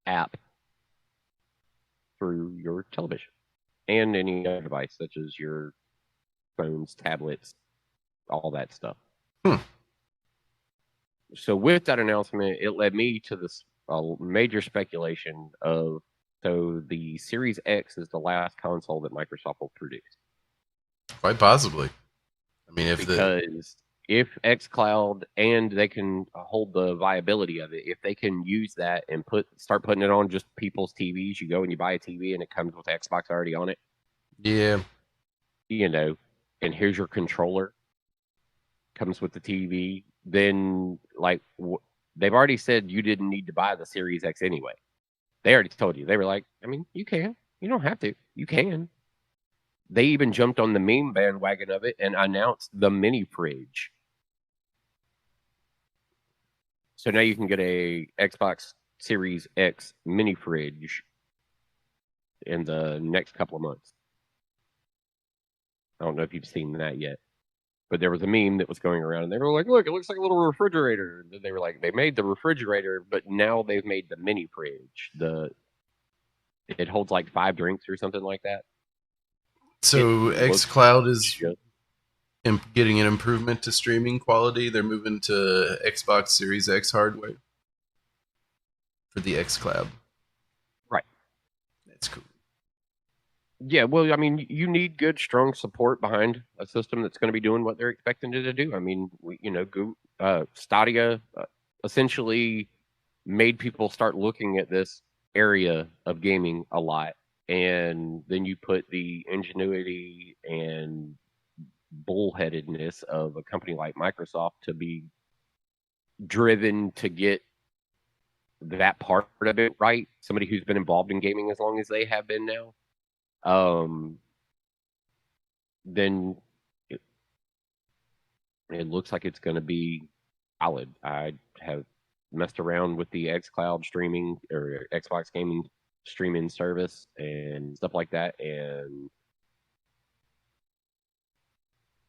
app through your television and any other device, such as your phones, tablets, all that stuff. So with that announcement, it led me to this major speculation of, so the Series X is the last console that Microsoft will produce. Quite possibly. I mean, because if xCloud, and they can hold the viability of it, if they can use that and start putting it on just people's TVs, you go and you buy a TV and it comes with Xbox already on it. Yeah. You know, and here's your controller, comes with the TV. Then, like, they've already said you didn't need to buy the Series X anyway. They already told you. They were like, I mean, you can. You don't have to. You can. They even jumped on the meme bandwagon of it and announced the mini fridge. So now you can get a Xbox Series X mini fridge in the next couple of months. I don't know if you've seen that yet, but there was a meme that was going around, and they were like, "Look, it looks like a little refrigerator." They were like, "They made the refrigerator, but now they've made the mini fridge. It holds like 5 drinks or something like that." So xCloud is getting an improvement to streaming quality. They're moving to Xbox Series X hardware for the xCloud. Right. That's cool. Yeah, well, I mean, you need good, strong support behind a system that's going to be doing what they're expecting it to do. I mean, Stadia essentially made people start looking at this area of gaming a lot. And then you put the ingenuity and bullheadedness of a company like Microsoft to be driven to get that part of it right. Somebody who's been involved in gaming as long as they have been now. Then it looks like it's going to be solid. I have messed around with the xCloud streaming or Xbox gaming streaming service and stuff like that, and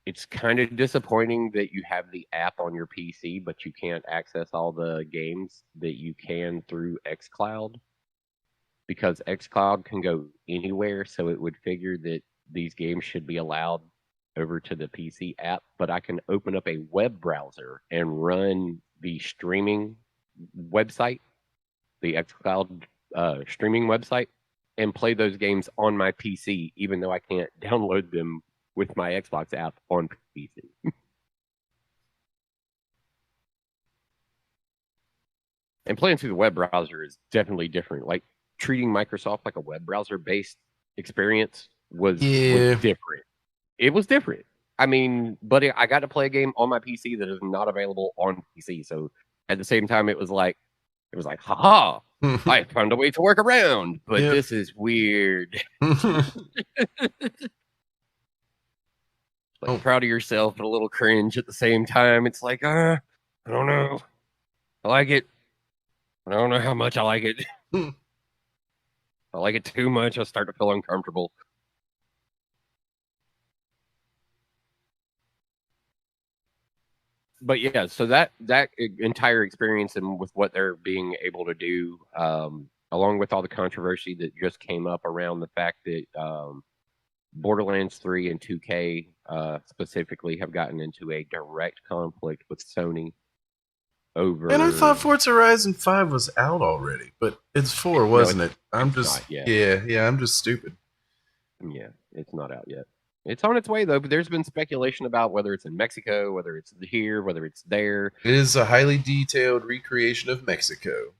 it's kind of disappointing that you have the app on your PC, but you can't access all the games that you can through xCloud, because xCloud can go anywhere, so it would figure that these games should be allowed over to the PC app, but I can open up a web browser and run the streaming website, the xCloud streaming website, and play those games on my PC, even though I can't download them with my Xbox app on PC. And playing through the web browser is definitely different. Like, treating Microsoft like a web browser-based experience was different. It was different. I mean, but I got to play a game on my PC that is not available on PC. So at the same time, it was like, haha, I found a way to work around, but this is weird. Like, proud of yourself, but a little cringe at the same time. It's like, I don't know. I like it. I don't know how much I like it. I like it too much, I start to feel uncomfortable. But yeah, so that entire experience and with what they're being able to do, along with all the controversy that just came up around the fact that Borderlands 3 and 2K specifically have gotten into a direct conflict with Sony over. And I thought Forza Horizon 5 was out already, but it's 4, wasn't it? I'm just I'm just stupid. Yeah, it's not out yet. It's on its way though, but there's been speculation about whether it's in Mexico, whether it's here, whether it's there. It is a highly detailed recreation of Mexico.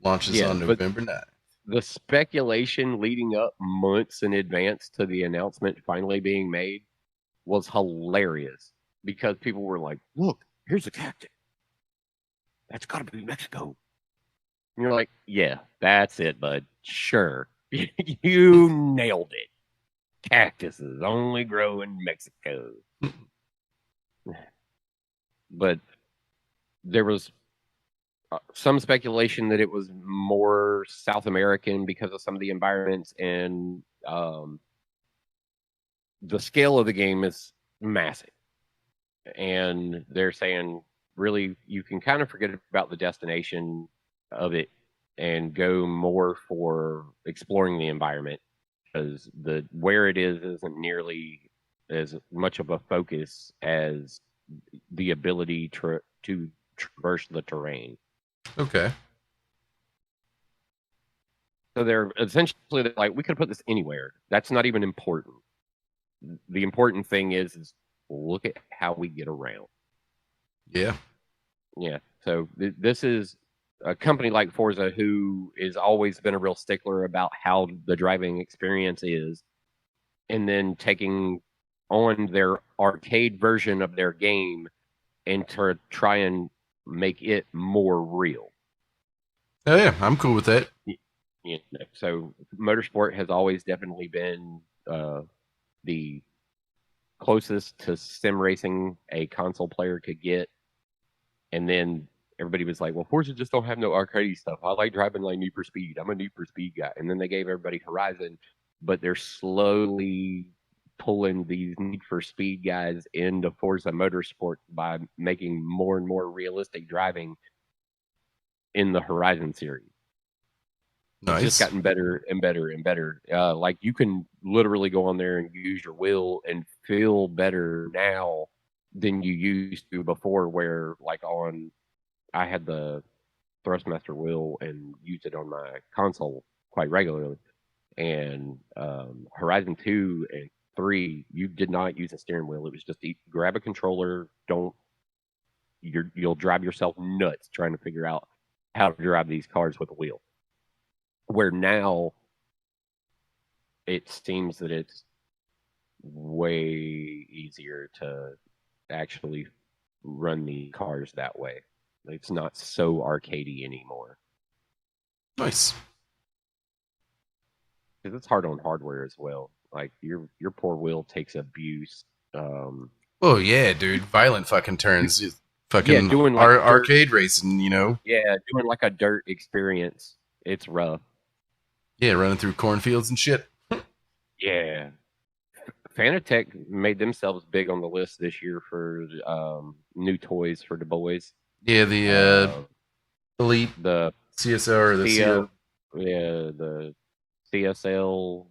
Launches on November 9th. The speculation leading up months in advance to the announcement finally being made was hilarious, because people were like, look, here's a cactus. That's got to be Mexico. And you're like, yeah, that's it, bud. Sure. You nailed it. Cactuses only grow in Mexico. But there was some speculation that it was more South American because of some of the environments, and the scale of the game is massive. And they're saying, really, you can kind of forget about the destination of it and go more for exploring the environment, because where it is isn't nearly as much of a focus as the ability to traverse the terrain. Okay. So they're essentially like, we could have put this anywhere. That's not even important. The important thing is look at how we get around. Yeah. Yeah. So this is a company like Forza who has always been a real stickler about how the driving experience is, and then taking on their arcade version of their game and to try and make it more real. Oh yeah, I'm cool with that. You know, so motorsport has always definitely been the closest to sim racing a console player could get. And then everybody was like, well, Forza just don't have no arcade stuff. I like driving like Need for Speed. I'm a Need for Speed guy. And then they gave everybody Horizon, but they're slowly pulling these Need for Speed guys into Forza Motorsport by making more and more realistic driving in the Horizon series. Nice. It's just gotten better and better and better. Like you can literally go on there and use your wheel and feel better now than you used to before. Where like I had the Thrustmaster wheel and used it on my console quite regularly. And Horizon 2 and 3, you did not use a steering wheel. It was just grab a controller. You'll drive yourself nuts trying to figure out how to drive these cars with a wheel. Where now it seems that it's way easier to actually run the cars that way. It's not so arcadey anymore. Nice. Because it's hard on hardware as well. Like your poor wheel takes abuse. Oh yeah, dude. Violent fucking turns. Fucking doing like arcade racing, you know? Yeah, doing like a dirt experience. It's rough. Yeah, running through cornfields and shit. Yeah. Fanatec made themselves big on the list this year for new toys for the boys. Yeah, the Elite, the CSL or the CL. Yeah, the CSL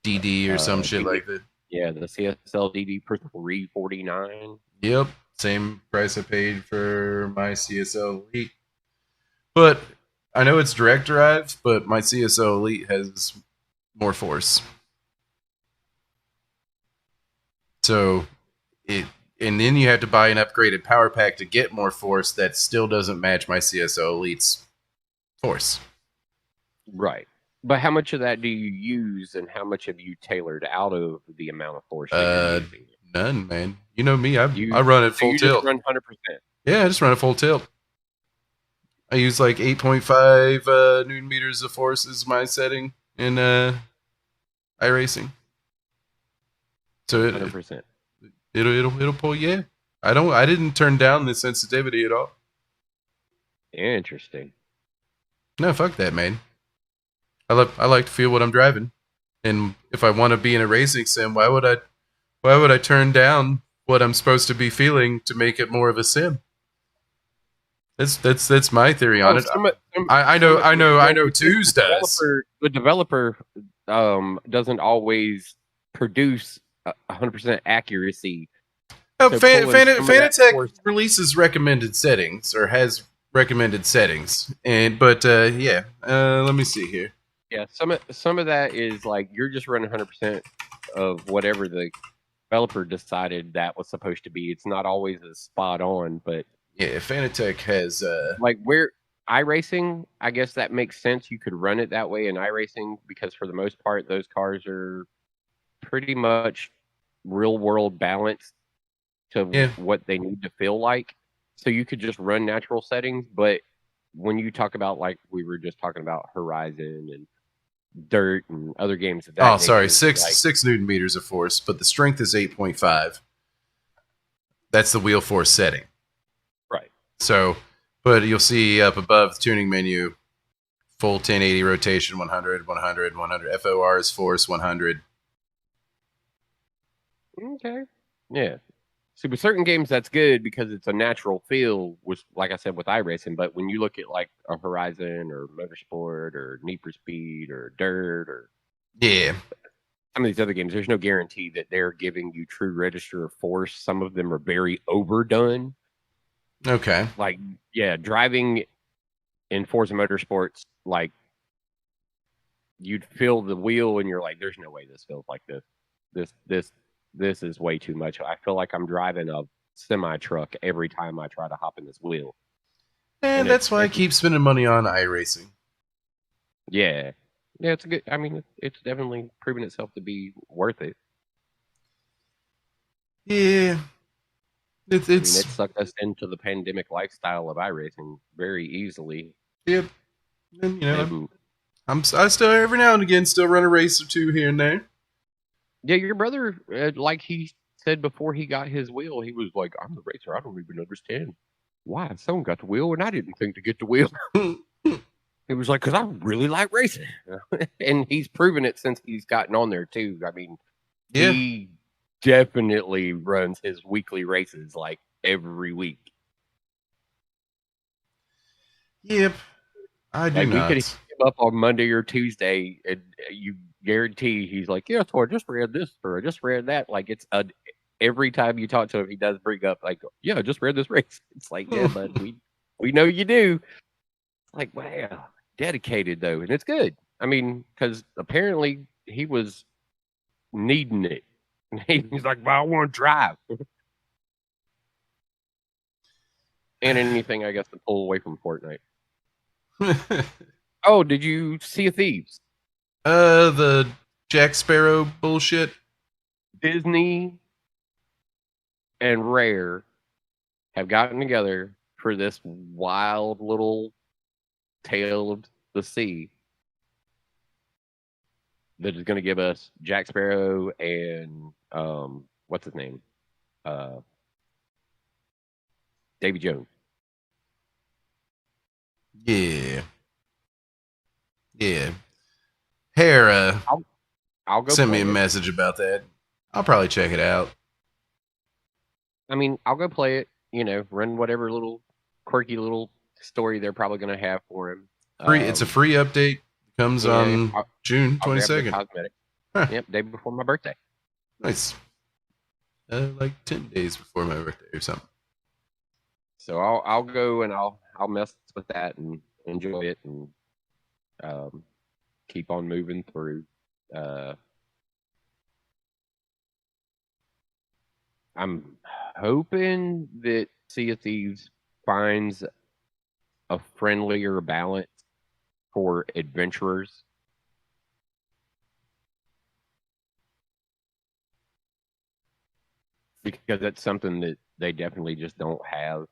DD or some shit like that. Yeah, the CSL DD for $349. Yep, same price I paid for my CSL Elite. But I know it's direct drive, but my CSL Elite has more force. So and then you have to buy an upgraded power pack to get more force that still doesn't match my CSL Elite's force. Right. But how much of that do you use, and how much have you tailored out of the amount of force you're using? None, man. You know me. I run at full tilt. Just run 100%. Yeah, I just run at full tilt. I use like 8.5 Newton meters of force is my setting in iRacing. So 100%. It'll pull. Yeah, I didn't turn down the sensitivity at all. Interesting. No, fuck that, man. I like to feel what I'm driving, and if I want to be in a racing sim, why would I turn down what I'm supposed to be feeling to make it more of a sim? That's my theory on it. I know Twos does. The developer doesn't always produce 100% accuracy. So Fanatec releases recommended settings or has recommended settings, but let me see here. Yeah, some of that is like you're just running 100% of whatever the developer decided that was supposed to be. It's not always as spot on, but yeah, Fanatec has like where iRacing, I guess that makes sense. You could run it that way in iRacing because for the most part, those cars are pretty much real world balanced to what they need to feel like. So you could just run natural settings, but when you talk about like we were just talking about Horizon and Dirt and other games of that. Six Newton meters of force, but the strength is 8.5. That's the wheel force setting. Right. So, but you'll see up above the tuning menu, full 1080 rotation, 100, 100, 100. FOR is force 100. Okay. Yeah. See, with certain games, that's good because it's a natural feel, which, like I said, with iRacing. But when you look at like a Horizon or Motorsport or Need for Speed or Dirt or some of these other games, there's no guarantee that they're giving you true register of force. Some of them are very overdone. Okay. Like, yeah, driving in Forza Motorsports, like, you'd feel the wheel and you're like, there's no way this feels like this. This is way too much. I feel like I'm driving a semi truck every time I try to hop in this wheel. And that's why I keep spending money on iRacing. Yeah. Yeah, it's a good. I mean, it's definitely proven itself to be worth it. Yeah. I mean, it sucked us into the pandemic lifestyle of iRacing very easily. Yep. And, you know, I still, every now and again, still run a race or two here and there. Yeah, your brother, like he said before he got his wheel, he was like, I'm the racer. I don't even understand why someone got the wheel and I didn't think to get the wheel. He was like, because I really like racing. And he's proven it since he's gotten on there, too. I mean, he definitely runs his weekly races like every week. Yep. I do not. We could hit him up on Monday or Tuesday, and you guarantee he's like, yeah, so I just read this or I just read that. Like, it's every time you talk to him, he does bring up, like, yeah, I just read this race. It's like, yeah, bud, we know you do. Like, wow, dedicated, though. And it's good. I mean, because apparently he was needing it. He's like, well, I want to drive. And anything, I guess, to pull away from Fortnite. Oh, did you see Thieves? The Jack Sparrow bullshit. Disney and Rare have gotten together for this wild little tale of the sea that is going to give us Jack Sparrow and what's his name? Davy Jones. Yeah. Yeah. Hera I'll go send me a play it. message about that. I'll probably check it out. I mean, I'll go play it, you know, run whatever little quirky little story they're probably going to have for him. It's a free update. Comes on June 22nd. Huh. Yep, day before my birthday. Nice. Like 10 days before my birthday or something. So I'll go and I'll mess with that and enjoy it and keep on moving through. I'm hoping that Sea of Thieves finds a friendlier balance for adventurers. Because that's something that they definitely just don't have.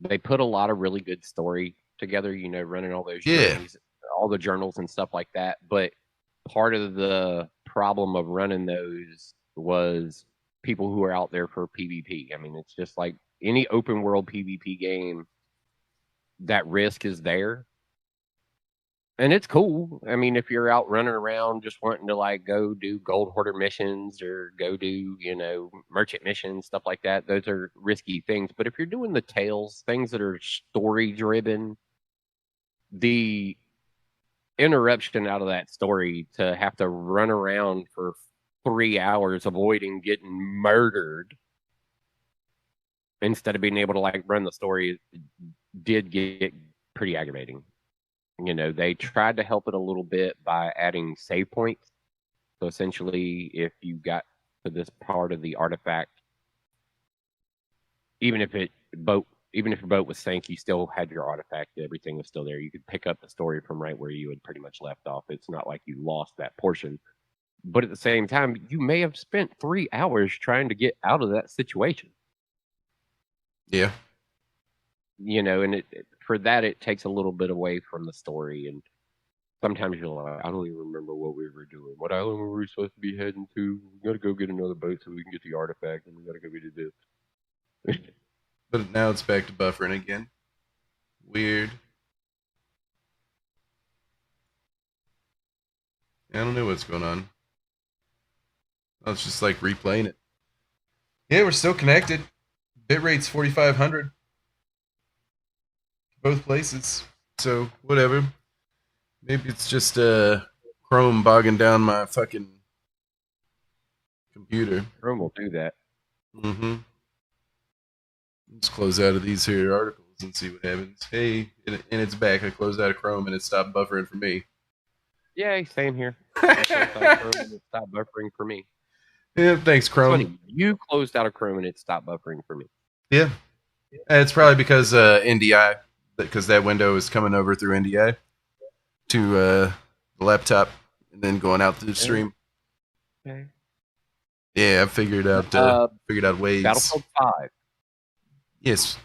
They put a lot of really good story together, you know, running all those journeys, all the journals and stuff like that. But part of the problem of running those was people who are out there for PvP. I mean, it's just like any open world PvP game, that risk is there. And it's cool. I mean, if you're out running around just wanting to like go do gold hoarder missions or go do, you know, merchant missions, stuff like that, those are risky things. But if you're doing the tales, things that are story driven, the interruption out of that story to have to run around for 3 hours avoiding getting murdered instead of being able to like run the story did get pretty aggravating. You know, they tried to help it a little bit by adding save points. So essentially, if you got to this part of the artifact, even if your boat was sank, you still had your artifact. Everything was still there. You could pick up the story from right where you had pretty much left off. It's not like you lost that portion. But at the same time, you may have spent 3 hours trying to get out of that situation. Yeah. You know, and for that, it takes a little bit away from the story. And sometimes you're like, I don't even remember what we were doing. What island were we supposed to be heading to? We got to go get another boat so we can get the artifact, and we got to go get this. But now it's back to buffering again. Weird. I don't know what's going on. I was just like replaying it. Yeah, we're still connected. Bitrate's 4,500. Both places. So, whatever. Maybe it's just Chrome bogging down my fucking computer. Chrome will do that. Mm-hmm. Let's close out of these here articles and see what happens. Hey, and it's back. I closed out of Chrome and it stopped buffering for me. Yeah, same here. I closed out of Chrome and it stopped buffering for me. Yeah, thanks, Chrome. Funny, you closed out of Chrome and it stopped buffering for me. Yeah, it's probably because NDI, because that window is coming over through NDI to the laptop and then going out through the stream. Okay. Yeah, I figured out ways. Battlefield 5. Yes.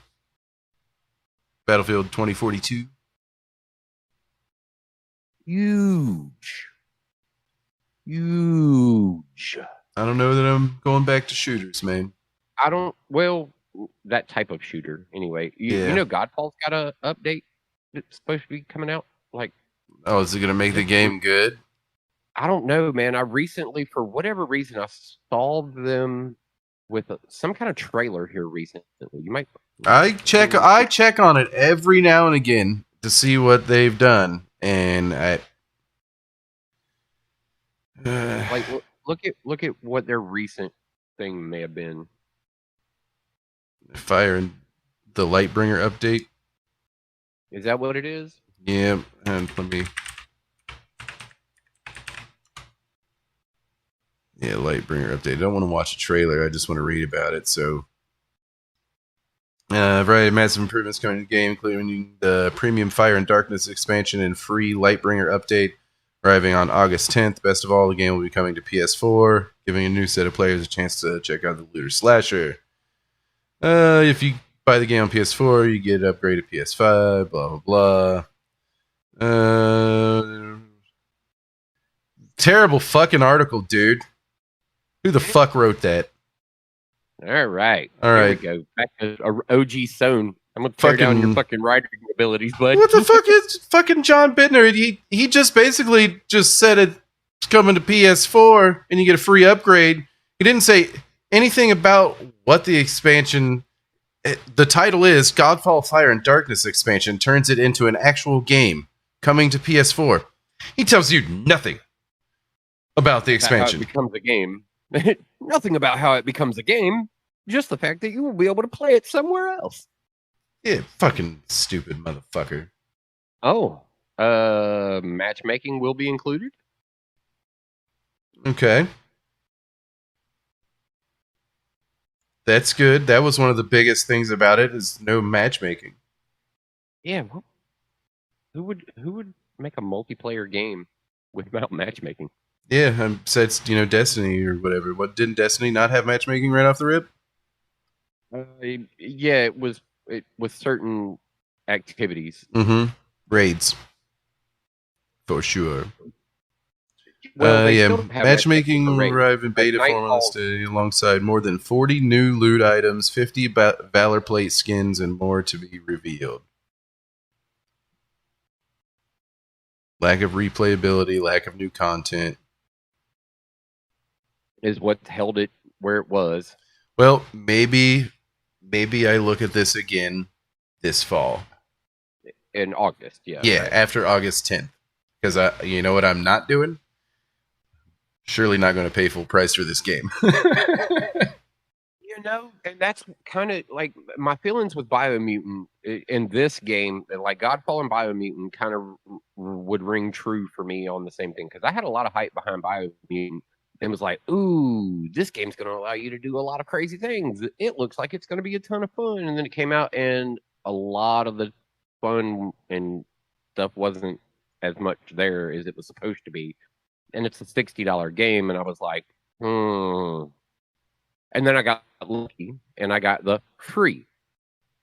Battlefield 2042. Huge. I don't know that I'm going back to shooters, man. That type of shooter, anyway. Yeah. You know Godfall's got an update that's supposed to be coming out? Oh, is it going to make the game good? I don't know, man. I recently, for whatever reason, I saw them with some kind of trailer here recently. You might... I check on it every now and again to see what they've done, and look at what their recent thing may have been. Firing the Lightbringer update. Is that what it is? Yeah, and let me. Yeah, Lightbringer update. I don't want to watch a trailer. I just want to read about it. So, a variety of massive improvements coming to the game, including the premium Fire and Darkness expansion and free Lightbringer update arriving on August 10th. Best of all, the game will be coming to PS4, giving a new set of players a chance to check out the looter slasher. If you buy the game on PS4, you get an upgrade to PS5, blah, blah, blah. Terrible fucking article, dude. Who the fuck wrote that? All right. Here we go. Back to OG Sewn. I'm going to tear down your fucking writing abilities, bud. What the fuck is fucking John Bittner? He just basically just said it's coming to PS4 and you get a free upgrade. He didn't say anything about what the expansion... The title is Godfall Fire and Darkness expansion turns it into an actual game coming to PS4. He tells you nothing about the expansion. How it becomes a game. Nothing about how it becomes a game. Just the fact that you will be able to play it somewhere else. Yeah, fucking stupid motherfucker. Oh, matchmaking will be included? Okay. That's good. That was one of the biggest things about it is no matchmaking. Yeah, well, who would make a multiplayer game without matchmaking? Yeah, said Destiny or whatever. What, didn't Destiny not have matchmaking right off the rip? Yeah, it was certain activities. Mm-hmm. Raids. For sure. Well, matchmaking will arrive in beta form on this day alongside more than 40 new loot items, 50 Valor Plate skins, and more to be revealed. Lack of replayability, lack of new content. Is what held it where it was. Well, maybe I look at this again this fall. In August, yeah. Yeah, right. After August 10th. Because you know what I'm not doing? Surely not going to pay full price for this game. And that's kind of like my feelings with Biomutant in this game. Like Godfall and Biomutant kind of would ring true for me on the same thing. Because I had a lot of hype behind Biomutant. And was like, ooh, this game's going to allow you to do a lot of crazy things. It looks like it's going to be a ton of fun. And then it came out and a lot of the fun and stuff wasn't as much there as it was supposed to be. And it's a $60 game. And I was like, And then I got lucky and I got the free.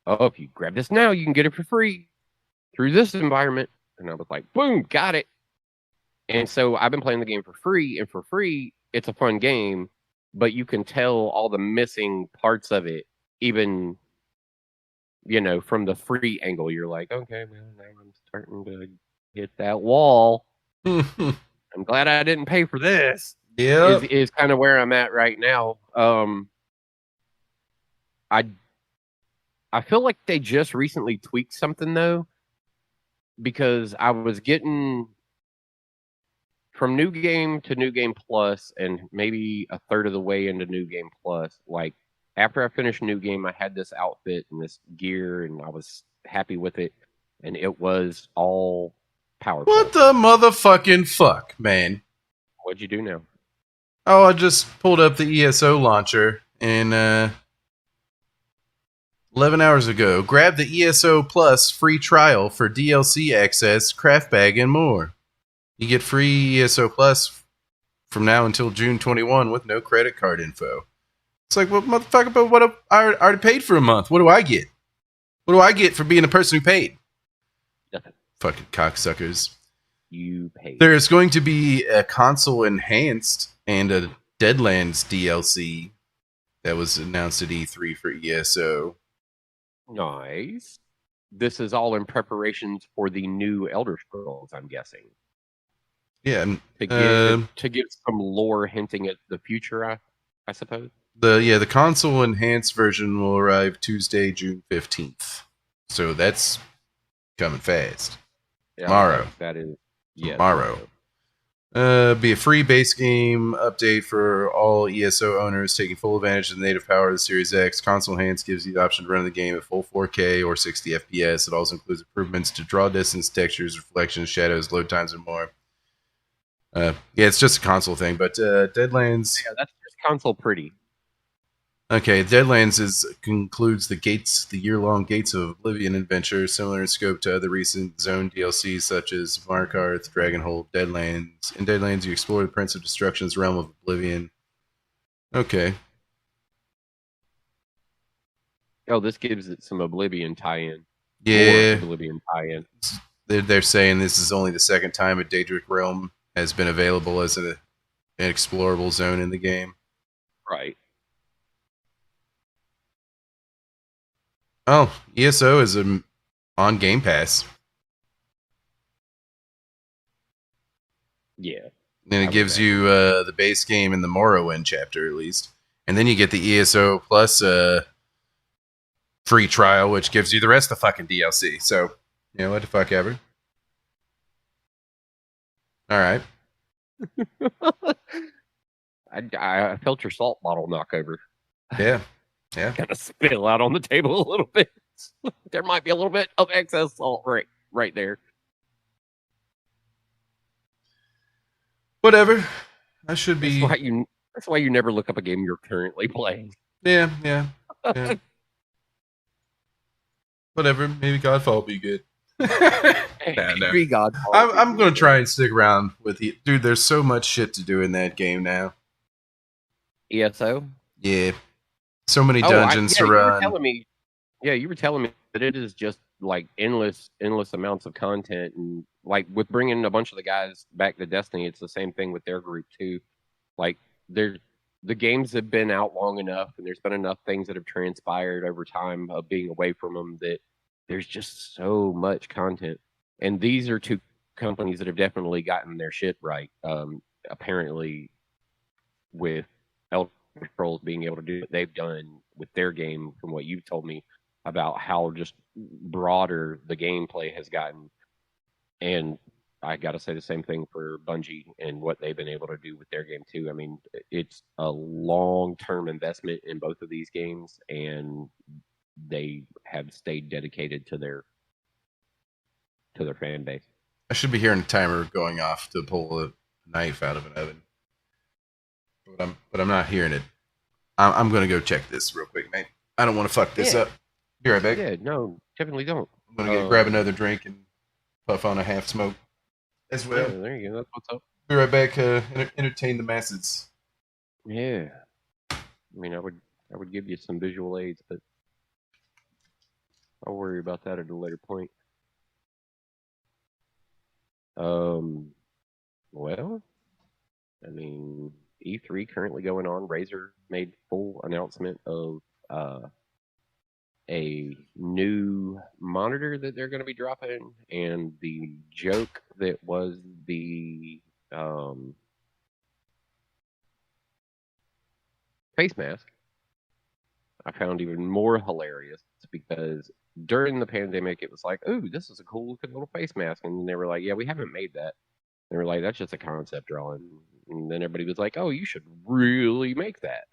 Oh, if you grab this now, you can get it for free through this environment. And I was like, boom, got it. And so I've been playing the game for free, and for free, it's a fun game, but you can tell all the missing parts of it, even, from the free angle. You're like, okay, well, now I'm starting to hit that wall. I'm glad I didn't pay for this. Yeah. Is kind of where I'm at right now. I feel like they just recently tweaked something, though, because I was getting... From New Game to New Game Plus, and maybe a third of the way into New Game Plus, like after I finished New Game, I had this outfit and this gear, and I was happy with it, and it was all powerful. What the motherfucking fuck, man? What'd you do now? Oh, I just pulled up the ESO launcher and 11 hours ago. Grab the ESO Plus free trial for DLC access, craft bag, and more. You get free ESO Plus from now until June 21 with no credit card info. It's like, well, motherfucker, but what? I already paid for a month. What do I get? What do I get for being a person who paid? Nothing. Fucking cocksuckers. You paid. There's going to be a console enhanced and a Deadlands DLC that was announced at E3 for ESO. Nice. This is all in preparations for the new Elder Scrolls, I'm guessing. Yeah, To give some lore hinting at the future, I suppose. the console enhanced version will arrive Tuesday, June 15th. So that's coming fast. Yeah, Tomorrow. That is tomorrow. Be a free base game update for all ESO owners, taking full advantage of the native power of the Series X. Console Enhanced gives you the option to run the game at full 4K or 60 FPS. It also includes improvements to draw distance, textures, reflections, shadows, load times, and more. Yeah, it's just a console thing, but Deadlands. Yeah, that's just console pretty. Okay, Deadlands concludes the year-long Gates of Oblivion adventure, similar in scope to other recent Zone DLCs such as Markarth, Dragonhold, Deadlands. In Deadlands, you explore the Prince of Destruction's realm of Oblivion. Okay. Oh, this gives it some Oblivion tie-in. Yeah. More Oblivion tie-in. They're saying this is only the second time a Daedric realm has been available as an explorable zone in the game. Right. Oh, ESO is on Game Pass. Yeah. And it gives you the base game and the Morrowind chapter, at least. And then you get the ESO Plus free trial, which gives you the rest of the fucking DLC. So, what the fuck ever. All right. I felt your salt bottle knock over. Yeah. Yeah. Kind of spill out on the table a little bit. There might be a little bit of excess salt right there. Whatever. I should be. That's why you never look up a game you're currently playing. Yeah. Whatever. Maybe Godfall will be good. Maybe Godfall. I'm going to try and stick around with you. Dude, there's so much shit to do in that game now. ESO? Yeah. So many dungeons to run. You were telling me that it is just like endless amounts of content, and like with bringing a bunch of the guys back to Destiny, it's the same thing with their group too. Like the games have been out long enough, and there's been enough things that have transpired over time of being away from them that there's just so much content. And these are two companies that have definitely gotten their shit right. Apparently, with Elder Scrolls being able to do what they've done with their game, from what you've told me about how just broader the gameplay has gotten. And I got to say the same thing for Bungie and what they've been able to do with their game too. I mean, it's a long-term investment in both of these games, and they have stayed dedicated to their fan base. I should be hearing a timer going off to pull a knife out of an oven, but I'm not hearing it. I'm going to go check this real quick, mate. I don't want to fuck this up. Be right back. Yeah, no, definitely don't. I'm going to grab another drink and puff on a half smoke as well. Yeah, there you go. That's what's up. Be right back. Entertain the masses. Yeah. I mean, I would give you some visual aids, but I'll worry about that at a later point. Well, I mean, E3 currently going on. Razer made full announcement of a new monitor that they're going to be dropping, and the joke that was the face mask I found even more hilarious, because during the pandemic it was like, ooh, this is a cool looking little face mask, and then they were like, yeah, we haven't made that. They were like, that's just a concept drawing. And then everybody was like, oh, you should really make that.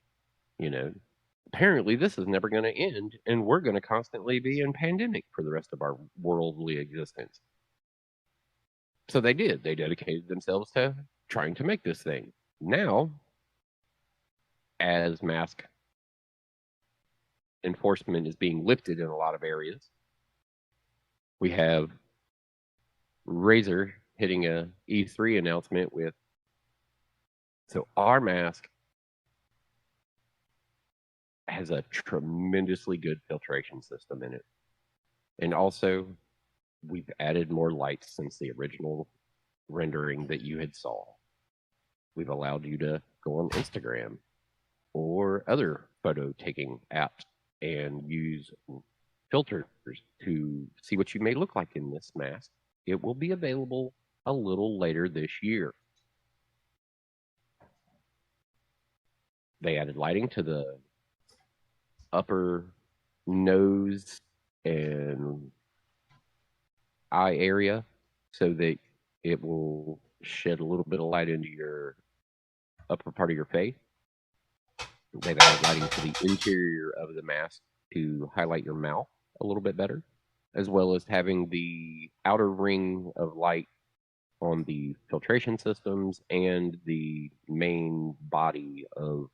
apparently this is never going to end, and we're going to constantly be in pandemic for the rest of our worldly existence. So they did. They dedicated themselves to trying to make this thing. Now, as mask enforcement is being lifted in a lot of areas, we have Razer hitting a E3 announcement with, so our mask has a tremendously good filtration system in it. And also, we've added more lights since the original rendering that you had saw. We've allowed you to go on Instagram or other photo taking apps and use filters to see what you may look like in this mask. It will be available a little later this year. They added lighting to the upper nose and eye area so that it will shed a little bit of light into your upper part of your face. They've added lighting to the interior of the mask to highlight your mouth a little bit better, as well as having the outer ring of light on the filtration systems and the main body of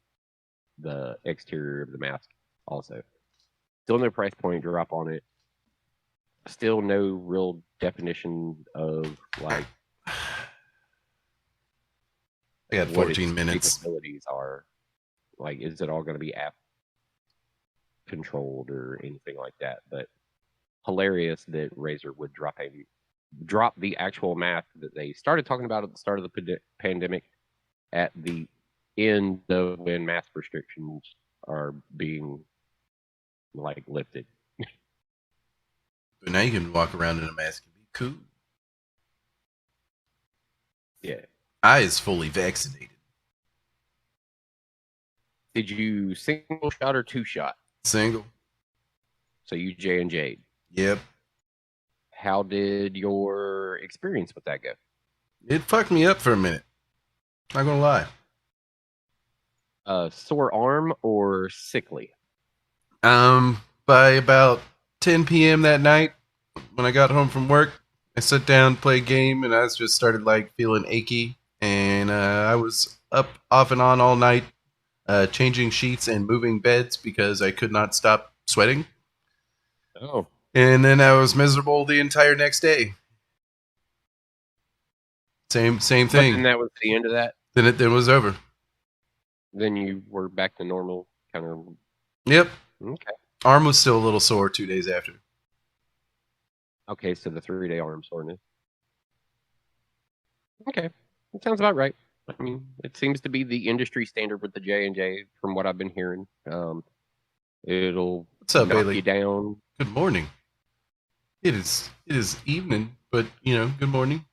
the exterior of the mask also. Still no price point drop on it. Still no real definition of like I got what 14 its minutes. capabilities are. Like, is it all going to be app controlled or anything like that? But hilarious that Razer would drop the actual mask that they started talking about at the start of the pandemic at the end of when mask restrictions are being like lifted. But now you can walk around in a mask and be cool. Yeah. I is fully vaccinated. Did you single shot or two shot? Single. So you J&J'd. Yep. How did your experience with that go? It fucked me up for a minute. Not gonna lie. Sore arm or sickly? By about 10 p.m. that night, when I got home from work, I sat down, played a game, and I just started like feeling achy. And I was up off and on all night, changing sheets and moving beds because I could not stop sweating. Oh. And then I was miserable the entire next day. Same thing. And that was the end of that? Then it was over. Then you were back to normal, kind of. Yep. Okay. Arm was still a little sore 2 days after. Okay, so the 3-day arm soreness. Okay, that sounds about right. I mean, it seems to be the industry standard with the J&J, from what I've been hearing. It'll What's up, knock Bailey? you down. Good morning. It is evening, but good morning.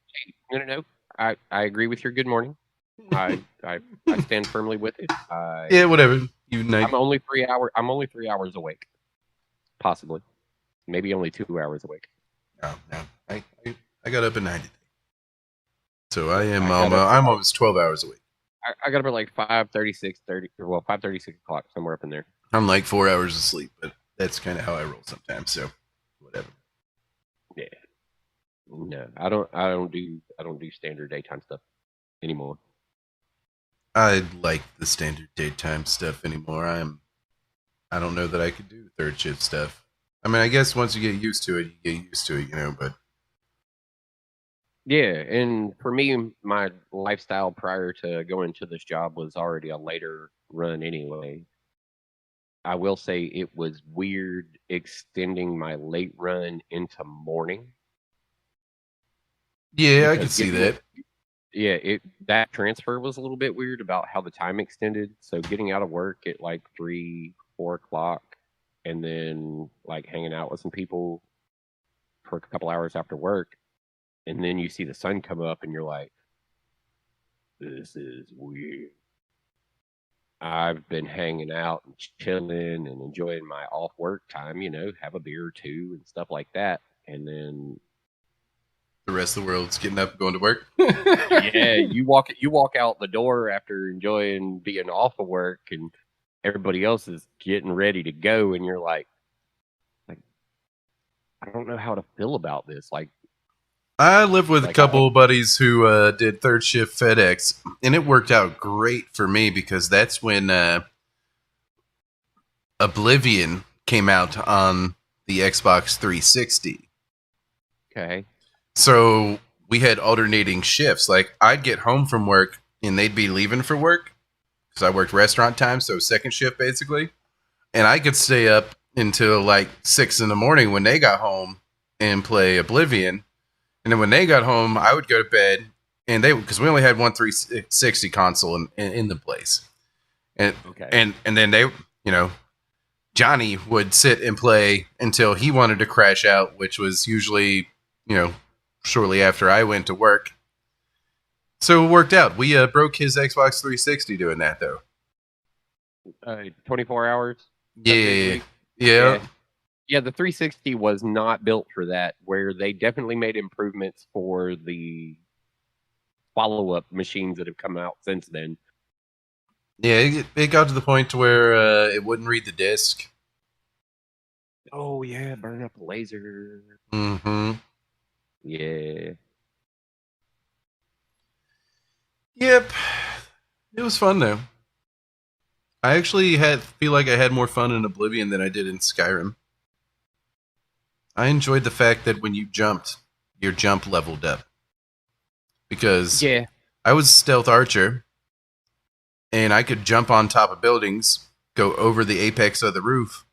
No. I agree with your good morning. I stand firmly with it. Yeah, whatever. Night. I'm only 3 hours awake. Possibly. Maybe only 2 hours awake. No. I got up at 9 today. So I'm almost 12 hours awake. I got up at like 5:36 o'clock, somewhere up in there. I'm like 4 hours of sleep, but that's kind of how I roll sometimes. So whatever. Yeah. No, I don't do standard daytime stuff anymore. I like the standard daytime stuff anymore. I don't know that I could do third shift stuff. I mean, I guess once you get used to it, you get used to it, but. Yeah, and for me, my lifestyle prior to going to this job was already a later run anyway. I will say it was weird extending my late run into morning. Yeah, I could see that. That transfer was a little bit weird about how the time extended. So getting out of work at like 3, 4 o'clock, and then like hanging out with some people for a couple hours after work, and then you see the sun come up, and you're like, "This is weird." I've been hanging out and chilling and enjoying my off work time, have a beer or two and stuff like that, and then the rest of the world's getting up and going to work. Yeah, you walk out the door after enjoying being off of work, and everybody else is getting ready to go, and you're like, I don't know how to feel about this. Like, I lived with a couple of buddies who did third shift FedEx, and it worked out great for me because that's when Oblivion came out on the Xbox 360. Okay. So we had alternating shifts. Like, I'd get home from work, and they'd be leaving for work because I worked restaurant time, so second shift basically. And I could stay up until like 6 in the morning when they got home and play Oblivion. And then when they got home, I would go to bed, and because we only had one 360 console in the place, and then they, Johnny would sit and play until he wanted to crash out, which was usually, shortly after I went to work. So it worked out. We broke his Xbox 360 doing that, though. 24 hours. Yeah. Yeah, the 360 was not built for that, where they definitely made improvements for the follow-up machines that have come out since then. Yeah, it got to the point to where it wouldn't read the disc. Oh, yeah, burn up a laser. Mm-hmm. Yeah. Yep. It was fun, though. I actually feel like I had more fun in Oblivion than I did in Skyrim. I enjoyed the fact that when you jumped, your jump leveled up. Because I was a stealth archer, and I could jump on top of buildings, go over the apex of the roof,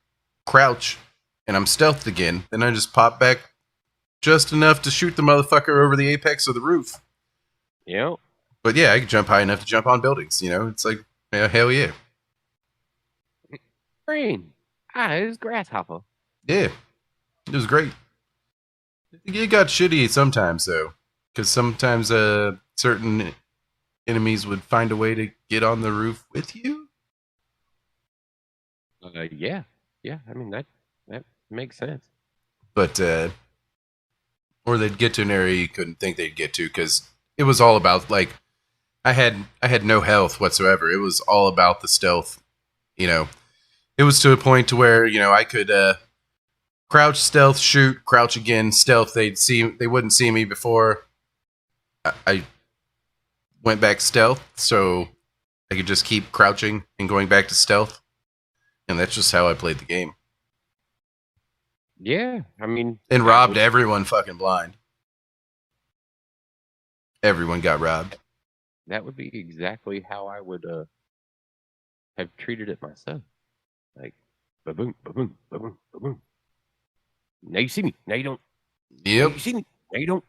crouch, and I'm stealthed again. Then I just pop back just enough to shoot the motherfucker over the apex of the roof. Yeah. But yeah, I could jump high enough to jump on buildings, It's like, hell yeah. Green. It was grasshopper. Yeah. It was great. It got shitty sometimes, though. Because sometimes certain enemies would find a way to get on the roof with you. Yeah. I mean, that makes sense. But, or they'd get to an area you couldn't think they'd get to, because it was all about, like, I had no health whatsoever. It was all about the stealth, It was to a point to where, I could crouch, stealth, shoot, crouch again, stealth. They wouldn't see me before I went back stealth, so I could just keep crouching and going back to stealth. And that's just how I played the game. Yeah, I mean... And robbed everyone fucking blind. Everyone got robbed. That would be exactly how I would have treated it myself. Like, ba-boom, ba-boom, ba-boom, ba-boom. Now you see me. Now you don't. Yep. Now you see me. Now you don't.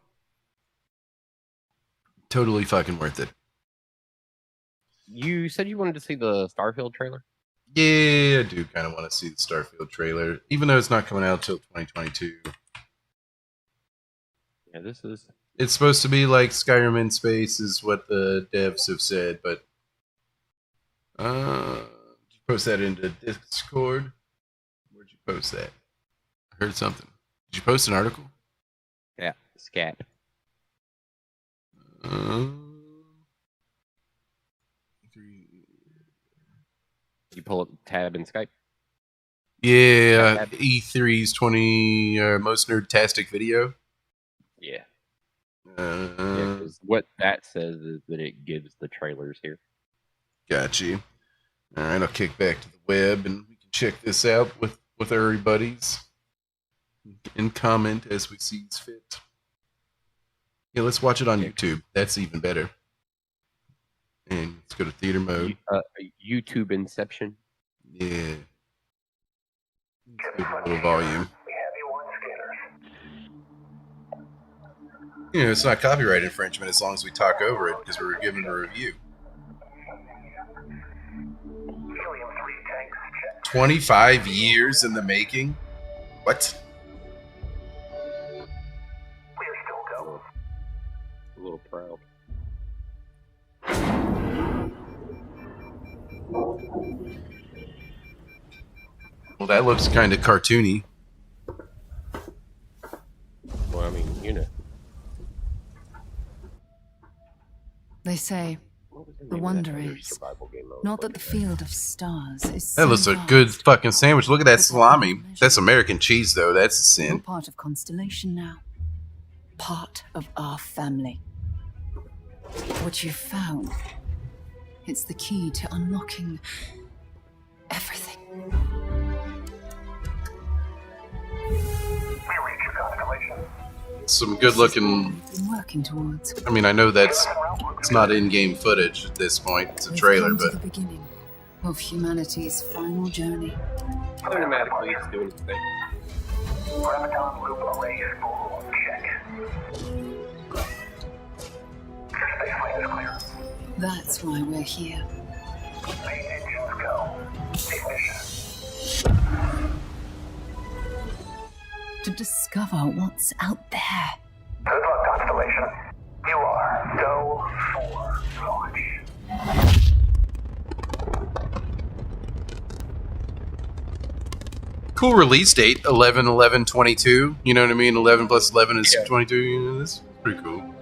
Totally fucking worth it. You said you wanted to see the Starfield trailer? Yeah, I do kind of want to see the Starfield trailer, even though it's not coming out until 2022. Yeah, this is... It's supposed to be like Skyrim in space, is what the devs have said, but... did you post that into Discord? Where'd you post that? I heard something. Did you post an article? Yeah, scat. You pull up tab in Skype? Yeah, E3's 20 most nerdtastic video. Yeah. Yeah, 'cause what that says is that it gives the trailers here. Got you. All right, I'll kick back to the web and we can check this out with our buddies and comment as we see fit. Yeah, let's watch it on YouTube. That's even better. And let's go to theater mode. YouTube Inception. Yeah. Let's give it a little volume. It's not copyright infringement as long as we talk over it because we're giving a review. 25 years in the making? What? A little proud. Well, that looks kind of cartoony. Well, I mean, They say The wonder is not that the field of stars is That so looks a vast, good fucking sandwich. Look at that salami. That's American cheese, though. That's a You're sin. part of Constellation now. Part of our family. What you've found, it's the key to unlocking everything. Some good looking. We've been working towards. I mean, I know it's not in-game footage at this point. It's a We've trailer, come to but the beginning of humanity's final journey. Automatically, it's doing its thing. Graviton loop array full check. Spaceflight is clear. That's why we're here. Main engines go. Ignition. To discover what's out there. Good luck, Constellation. You are go for launch. cool release date, 11/11/22. You know what I mean? 11 plus 11 is 22. You know, that's pretty cool.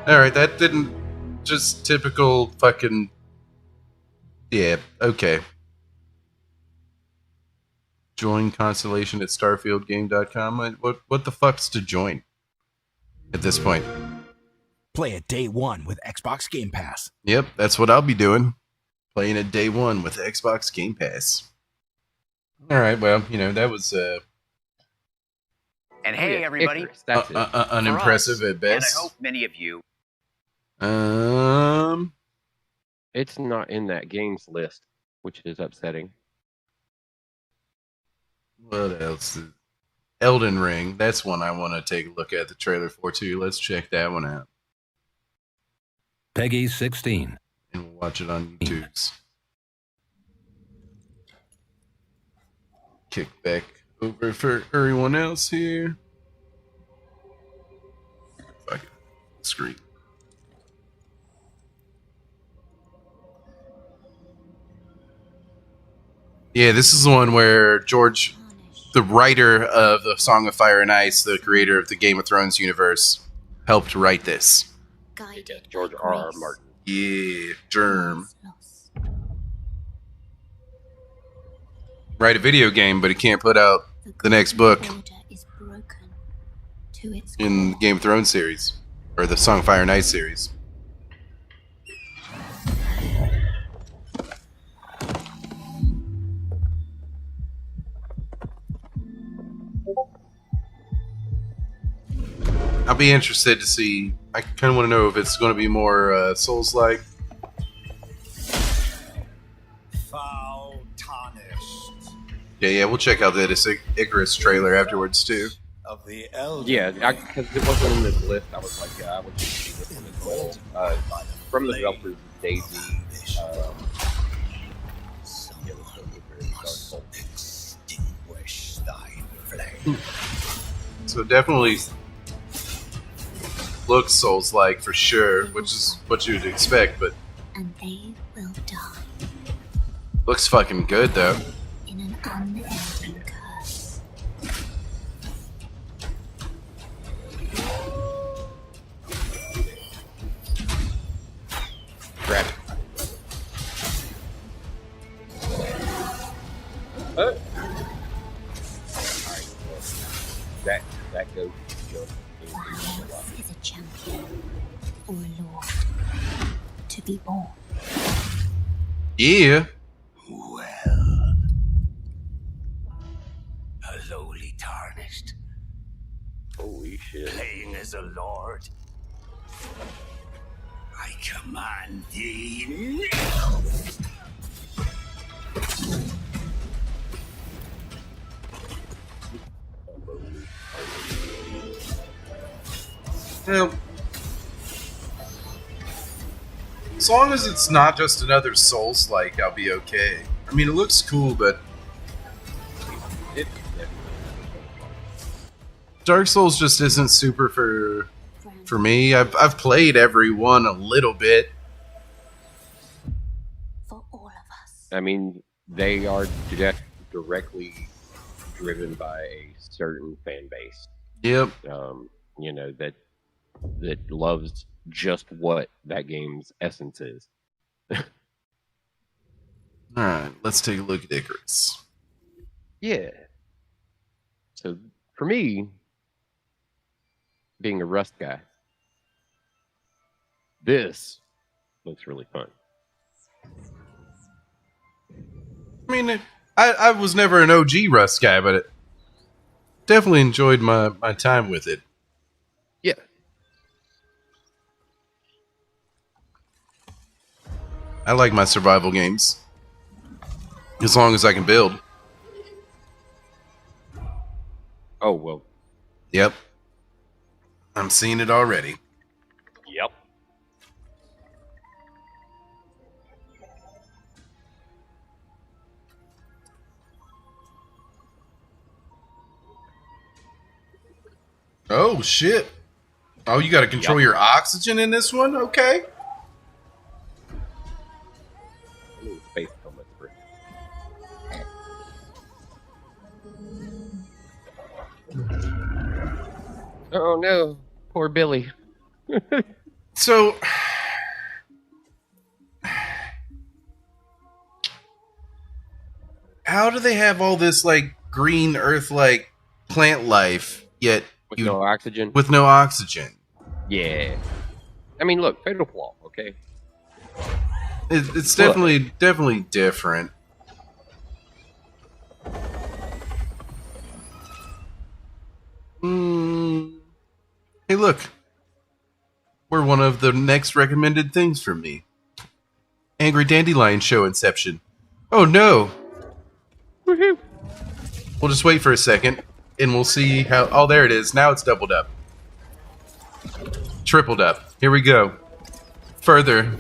All right, that didn't just typical fucking. Yeah, okay. Join Constellation at StarfieldGame.com. What the fuck's to join at this point? Play it day one with Xbox Game Pass. Yep, that's what I'll be doing. Playing it day one with Xbox Game Pass. All right, well, you know, that was And hey, everybody, unimpressive at best. and I hope many of you. It's not in that games list, which is upsetting. What else? Elden Ring. That's one I want to take a look at the trailer for too. Let's check that one out. Peggy 16. And we'll watch it on YouTube's. Kick back over for everyone else here. Fuck it. Screen. Yeah, this is the one where George, the writer of the Song of Fire and Ice, the creator of the Game of Thrones universe, helped write this. George R.R. Martin. Yeah, Germ. Write a video game, but he can't put out the next book in the Game of Thrones series, or the Song of Fire and Ice series. I'll be interested to see. I kind of want to know if it's going to be more Souls-like. Foul tarnished Yeah, we'll check out the Icarus trailer afterwards too. of the elder. Yeah, because it wasn't in this list. I was like, I would just see this one as well. From the developers of Daisy. Extinguish thy flame. So definitely looks Souls-like for sure, which is what you'd expect, but And they will die looks fucking good though. in an unending curse. Grab it. That goes just Violence is a champion or a lord to be born. Yeah. Well, a lowly tarnished, holy shit. playing as a lord. I command thee now. Well, as long as it's not just another Souls-like, I'll be okay. I mean, it looks cool, but Dark Souls just isn't super for me. I've played every one a little bit. I mean, they are directly driven by a certain fan base. Yep. You know, that loves just what that game's essence is. All right, let's take a look at Icarus. Yeah. So for me, being a Rust guy, this looks really fun. I mean, I was never an OG Rust guy, but it definitely enjoyed my time with it. Yeah. I like my survival games. As long as I can build. Oh, well. Yep. I'm seeing it already. Yep. Oh, shit. Oh, you got to control your oxygen in this one? Okay. Space helmet for Oh no, poor Billy. So, how do they have all this like green earth-like plant life yet with no oxygen? With no oxygen. Yeah. I mean, look, fatal flaw. Okay. It's definitely different. Hey, look. We're one of the next recommended things for me. Angry Dandelion show Inception. Oh no! Woohoo! We'll just wait for a second, and we'll see how... Oh, there it is. Now it's doubled up. Tripled up. Here we go. Further.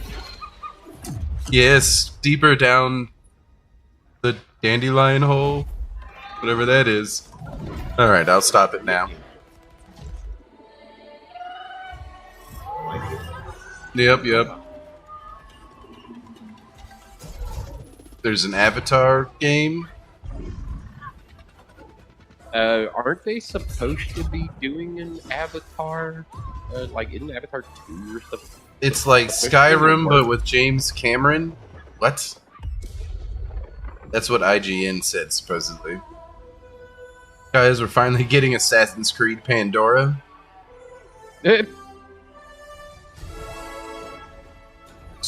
Yes, deeper down the dandelion hole. Whatever that is. Alright, I'll stop it now. Yep. There's an Avatar game. Aren't they supposed to be doing an Avatar? Like, isn't Avatar 2 or something? It's like Skyrim, but with James Cameron. What? That's what IGN said, supposedly. Guys, we're finally getting Assassin's Creed Pandora. Just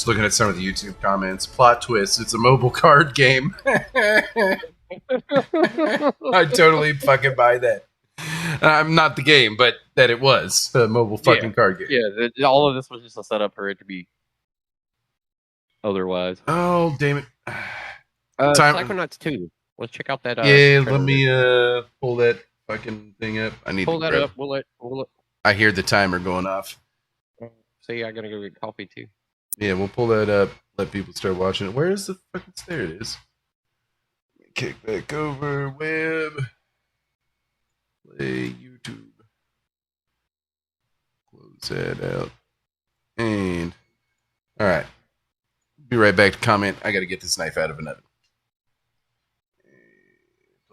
looking at some of the YouTube comments. Plot twist, it's a mobile card game. I totally fucking buy that. I'm not the game, but that it was a mobile fucking card game. Yeah, all of this was just a setup for it to be otherwise. Oh, damn it. Psychonauts 2. Let's check out that. Yeah, let me pull that fucking thing up. I need pull to that up. We'll let. I hear the timer going off. See, I gotta go get coffee too. Yeah, we'll pull that up. Let people start watching it. Where is the fucking... There it is. Kick back over. Web. Play YouTube. Close that out. And... Alright. Be right back to comment. I gotta get this knife out of an oven.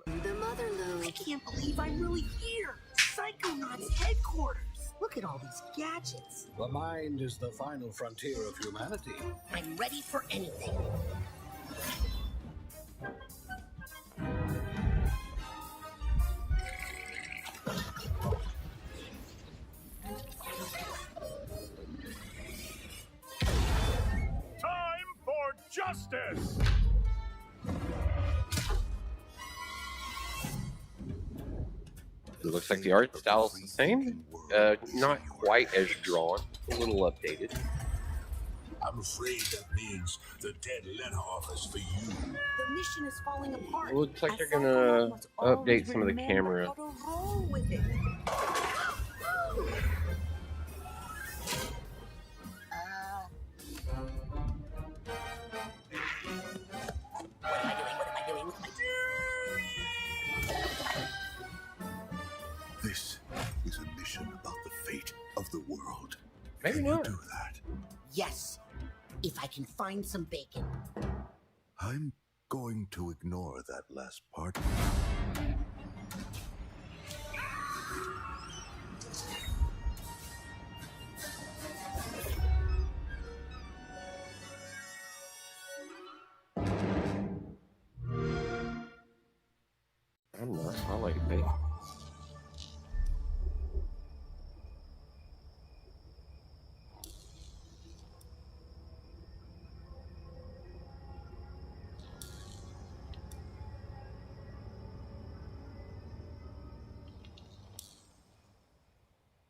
The Motherlode. I can't believe I'm really here. Psychonauts headquarters. Look at all these gadgets. The mind is the final frontier of humanity. I'm ready for anything. Time for justice! It looks like the art style is the same. Not quite as drawn. A little updated. I'm afraid that means the dead letter office for you. The mission is falling apart. It looks like they're gonna update some of the camera. This is a mission about the fate of the world. Maybe Can not. you do that? Yes, if I can find some bacon. I'm going to ignore that last part.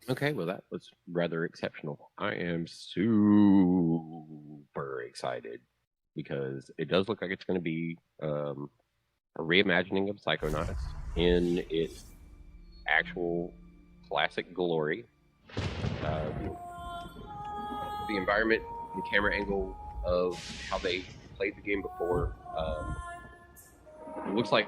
Okay, well, that was rather exceptional. I am super excited because it does look like it's going to be a reimagining of Psychonauts in its actual classic glory. The environment and camera angle of how they played the game before. It looks like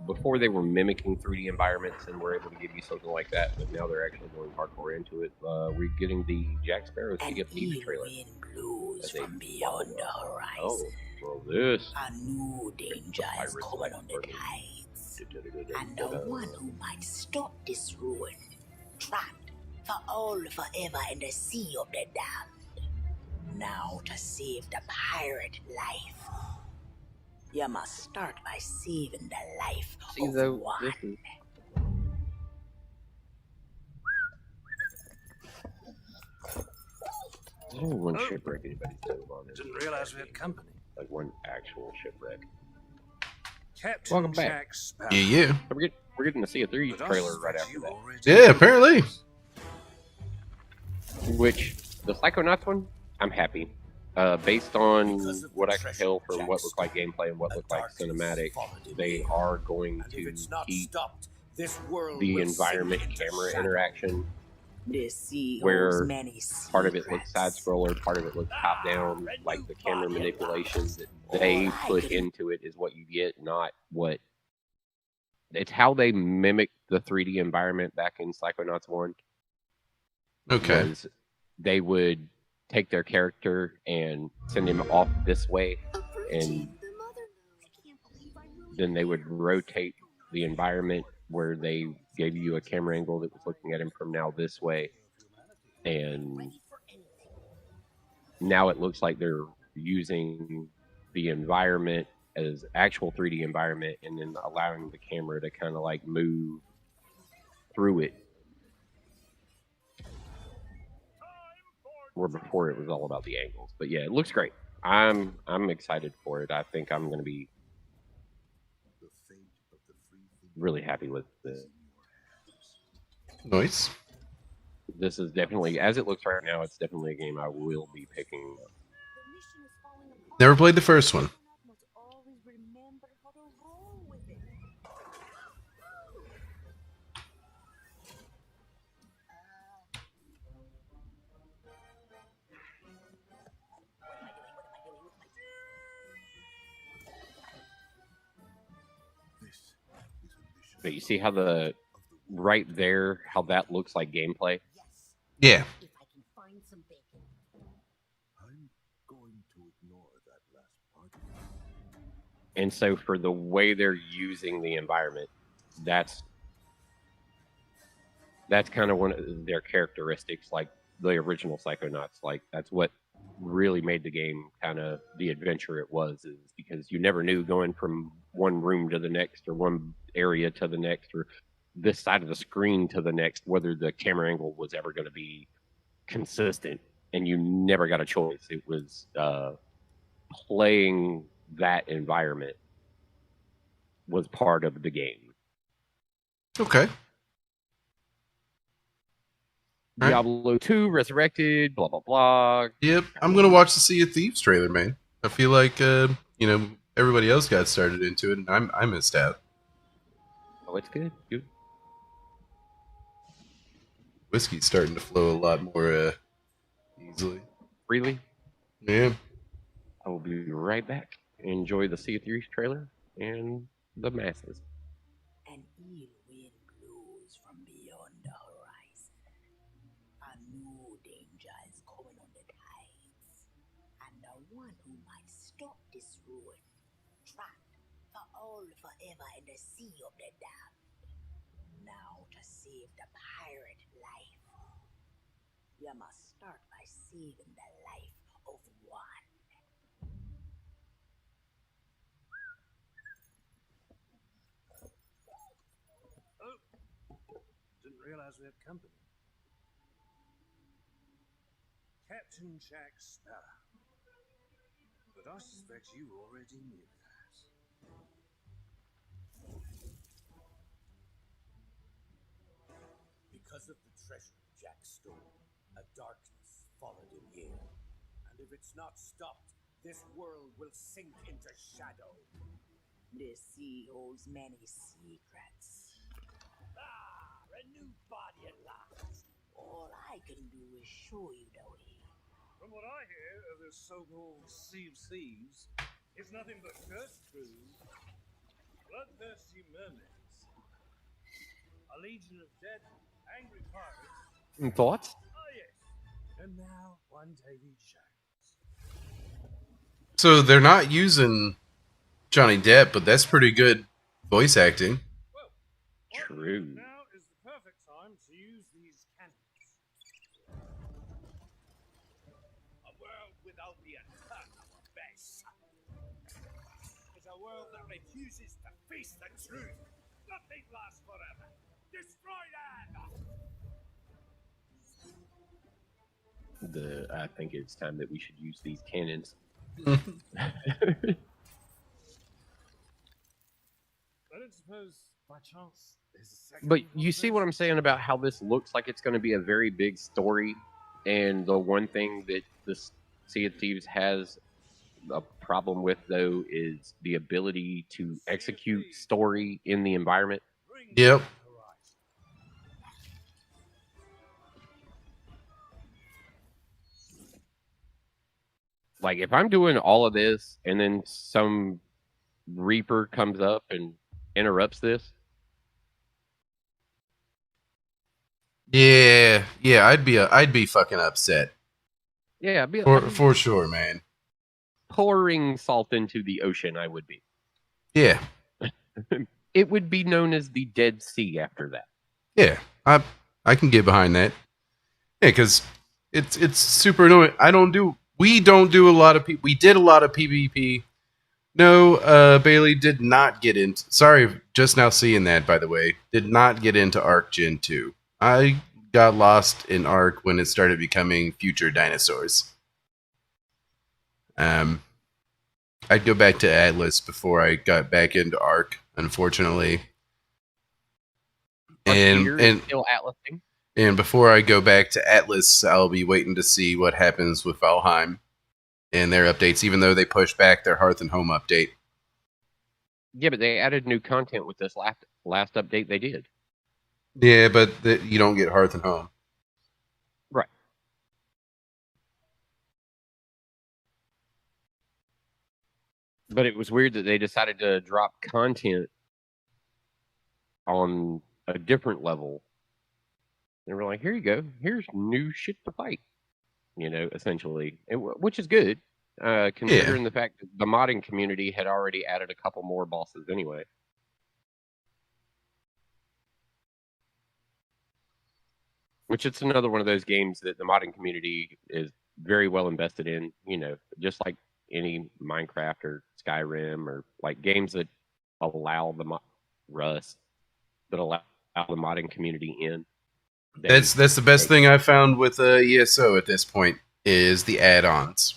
before they were mimicking 3D environments and were able to give you something like that, but now they're actually going hardcore into it. We're getting the Jack Sparrow Sea of Thieves trailer. Blows from beyond the horizon. Oh, well, this. A new danger is coming on the tides. And the one who might stop this ruin, trapped for all forever in the sea of the damned. Now to save the pirate life, you must start by saving the life of one. This is... There's only one shipwreck anybody's done on it. Didn't realize we had company. Like one actual shipwreck. Captain Welcome back. Jack Sparrow. Yeah. We're getting to see a 3 trailer right after that. Yeah, apparently. Which, the Psychonauts one, I'm happy. Based on what I can tell from what looked like gameplay and what looked like cinematic, they are going to keep the environment camera interaction where part of it looks side-scroller, part of it looks top-down, like the camera manipulation that they put into it is what you get, not what... It's how they mimic the 3D environment back in Psychonauts 1. Okay. They would take their character and send him off this way, and then they would rotate the environment where they gave you a camera angle that was looking at him from now this way, and now it looks like they're using the environment as actual 3D environment and then allowing the camera to kind of like move through it. Where before it was all about the angles. But yeah, it looks great. I'm excited for it. I think I'm going to be really happy with this. Nice. This is definitely, as it looks right now, it's definitely a game I will be picking up. Never played the first one. But you see how right there, how that looks like gameplay? Yeah. And so for the way they're using the environment, that's kind of one of their characteristics, like the original Psychonauts. Like that's what really made the game kind of the adventure it was, is because you never knew going from one room to the next or one area to the next or this side of the screen to the next whether the camera angle was ever going to be consistent, and you never got a choice. It was playing that environment was part of the game. Okay. Diablo 2 Resurrected, blah blah blah. Yep, I'm gonna watch the Sea of Thieves trailer, man. I feel like everybody else got started into it, and I missed out. Oh, it's good. Good. Whiskey's starting to flow a lot more easily. Freely. Yeah. I will be right back. Enjoy the Sea of Thieves trailer and the masses. An ill wind blows from beyond the horizon. A new danger is coming on the tides. And the one who might stop this ruin, trapped for all forever in the sea of the damned. Now to save the pirate life, you must start by saving the life of one. Didn't realize we had company. Captain Jack Sparrow. But I suspect you already knew that. Because of the treasure Jack stole, a darkness followed him here. And if it's not stopped, this world will sink into shadow. This sea holds many secrets. Ah, a new body at last. All I can do is show you the way. From what I hear of this so-called Sea of Thieves, it's nothing but cursed crews, bloodthirsty mermaids, a legion of dead, angry pirates. Thoughts? Oh yes, and now one Davy Jones. So they're not using Johnny Depp, but that's pretty good voice acting. True. Now is the perfect time to use these cannons. A world without the attack of a base. It's a world that refuses to face the truth. Nothing lasts forever. Destroy them! I think it's time that we should use these cannons. I don't suppose, by chance, there's a second. But you see what I'm saying about how this looks like it's going to be a very big story, and the one thing that the Sea of Thieves has a problem with, though, is the ability to execute story in the environment. Yep. Like, if I'm doing all of this and then some Reaper comes up and interrupts this. Yeah, I'd be fucking upset. Yeah, for sure, man. Pouring salt into the ocean, I would be. Yeah. It would be known as the Dead Sea after that. Yeah, I can get behind that. Yeah, because it's super annoying. We don't do a lot of we did a lot of PvP. No, Bailey did not get into. Sorry, just now seeing that, by the way, did not get into Arc Gen 2. I got lost in Arc when it started becoming future dinosaurs. I'd go back to Atlas before I got back into Arc, unfortunately. And still Atlasing. And before I go back to Atlas, I'll be waiting to see what happens with Valheim and their updates, even though they pushed back their Hearth and Home update. Yeah, but they added new content with this last update they did. Yeah, but you don't get Hearth and Home. Right. But it was weird that they decided to drop content on a different level. They were like, here you go. Here's new shit to fight. Essentially. Which is good, considering the fact that the modding community had already added a couple more bosses anyway. Which it's another one of those games that the modding community is very well invested in, just like any Minecraft or Skyrim or like games that allow the Rust, that allow the modding community in. That's the best thing I've found with ESO at this point is the add-ons.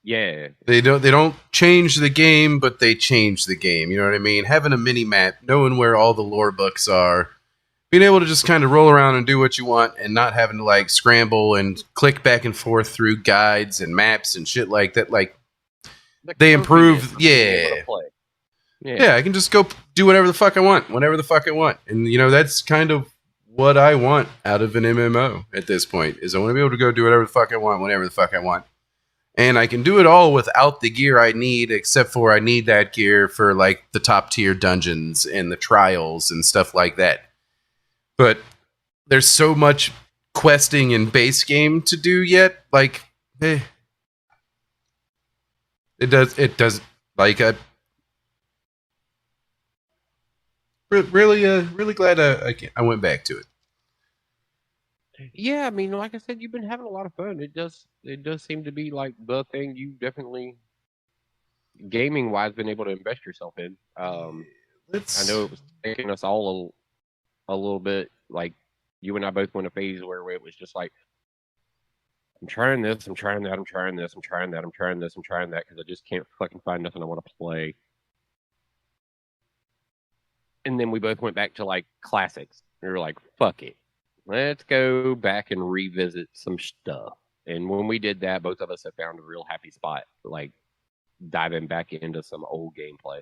Yeah. They don't change the game, but they change the game. You know what I mean? Having a mini map, knowing where all the lore books are, being able to just kind of roll around and do what you want and not having to like scramble and click back and forth through guides and maps and shit like that. Like they improve. Yeah. Yeah, I can just go do whatever the fuck I want, whenever the fuck I want. And that's kind of what I want out of an MMO at this point, is I want to be able to go do whatever the fuck I want, whenever the fuck I want. And I can do it all without the gear I need, except for I need that gear for like the top tier dungeons and the trials and stuff like that. But there's so much questing and base game to do yet. Like, it does like really glad I went back to it. Yeah, I mean, like I said, you've been having a lot of fun. It does seem to be like the thing you definitely, gaming wise, been able to invest yourself in. I know it was taking us all a little bit. Like you and I both went a phase where it was just like, I'm trying this, I'm trying that, I'm trying this, I'm trying that, I'm trying this, I'm trying that, because I just can't fucking find nothing I want to play. And then we both went back to like classics. We were like, fuck it. let's go back and revisit some stuff. And when we did that, both of us have found a real happy spot, like diving back into some old gameplay.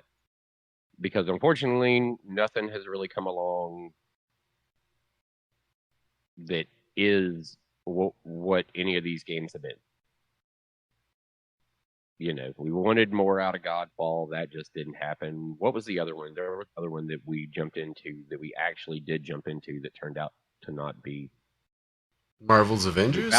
Because unfortunately, nothing has really come along that is what any of these games have been. You know, we wanted more out of Godfall. That just didn't happen. What was the other one? There was another one that we jumped into that we actually did jump into that turned out to not be Marvel's Avengers?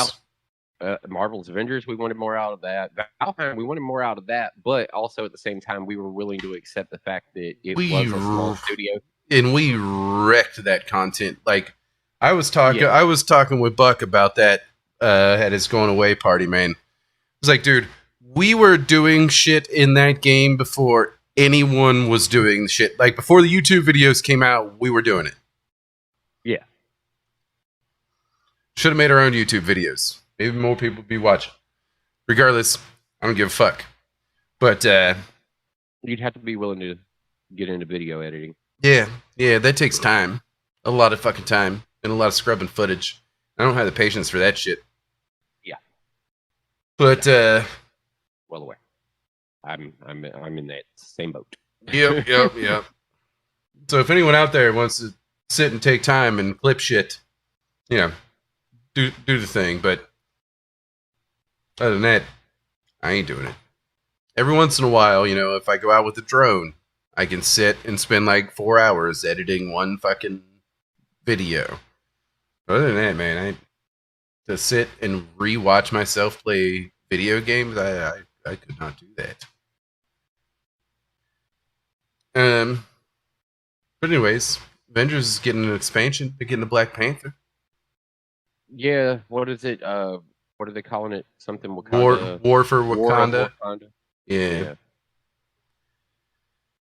Marvel's Avengers, we wanted more out of that. Valheim, we wanted more out of that, but also at the same time, we were willing to accept the fact that it was a small studio. And we wrecked that content. Like, I was talking with Buck about that at his going away party, man. I was like, dude, we were doing shit in that game before anyone was doing shit. Like, before the YouTube videos came out, we were doing it. Yeah. Should have made our own YouTube videos. Maybe more people would be watching. Regardless, I don't give a fuck. But you'd have to be willing to get into video editing. Yeah, that takes time. A lot of fucking time. And a lot of scrubbing footage. I don't have the patience for that shit. Yeah. But well aware. I'm in that same boat. Yep. So if anyone out there wants to sit and take time and clip shit, you know, do the thing. But other than that, I ain't doing it. Every once in a while, you know, if I go out with a drone, I can sit and spend like 4 hours editing one fucking video. Other than that, man, to sit and rewatch myself play video games, I could not do that. But anyways, Avengers is getting an expansion. They're getting a Black Panther. Yeah, what is it? What are they calling it? Something Wakanda. War for Wakanda. Wakanda. Yeah.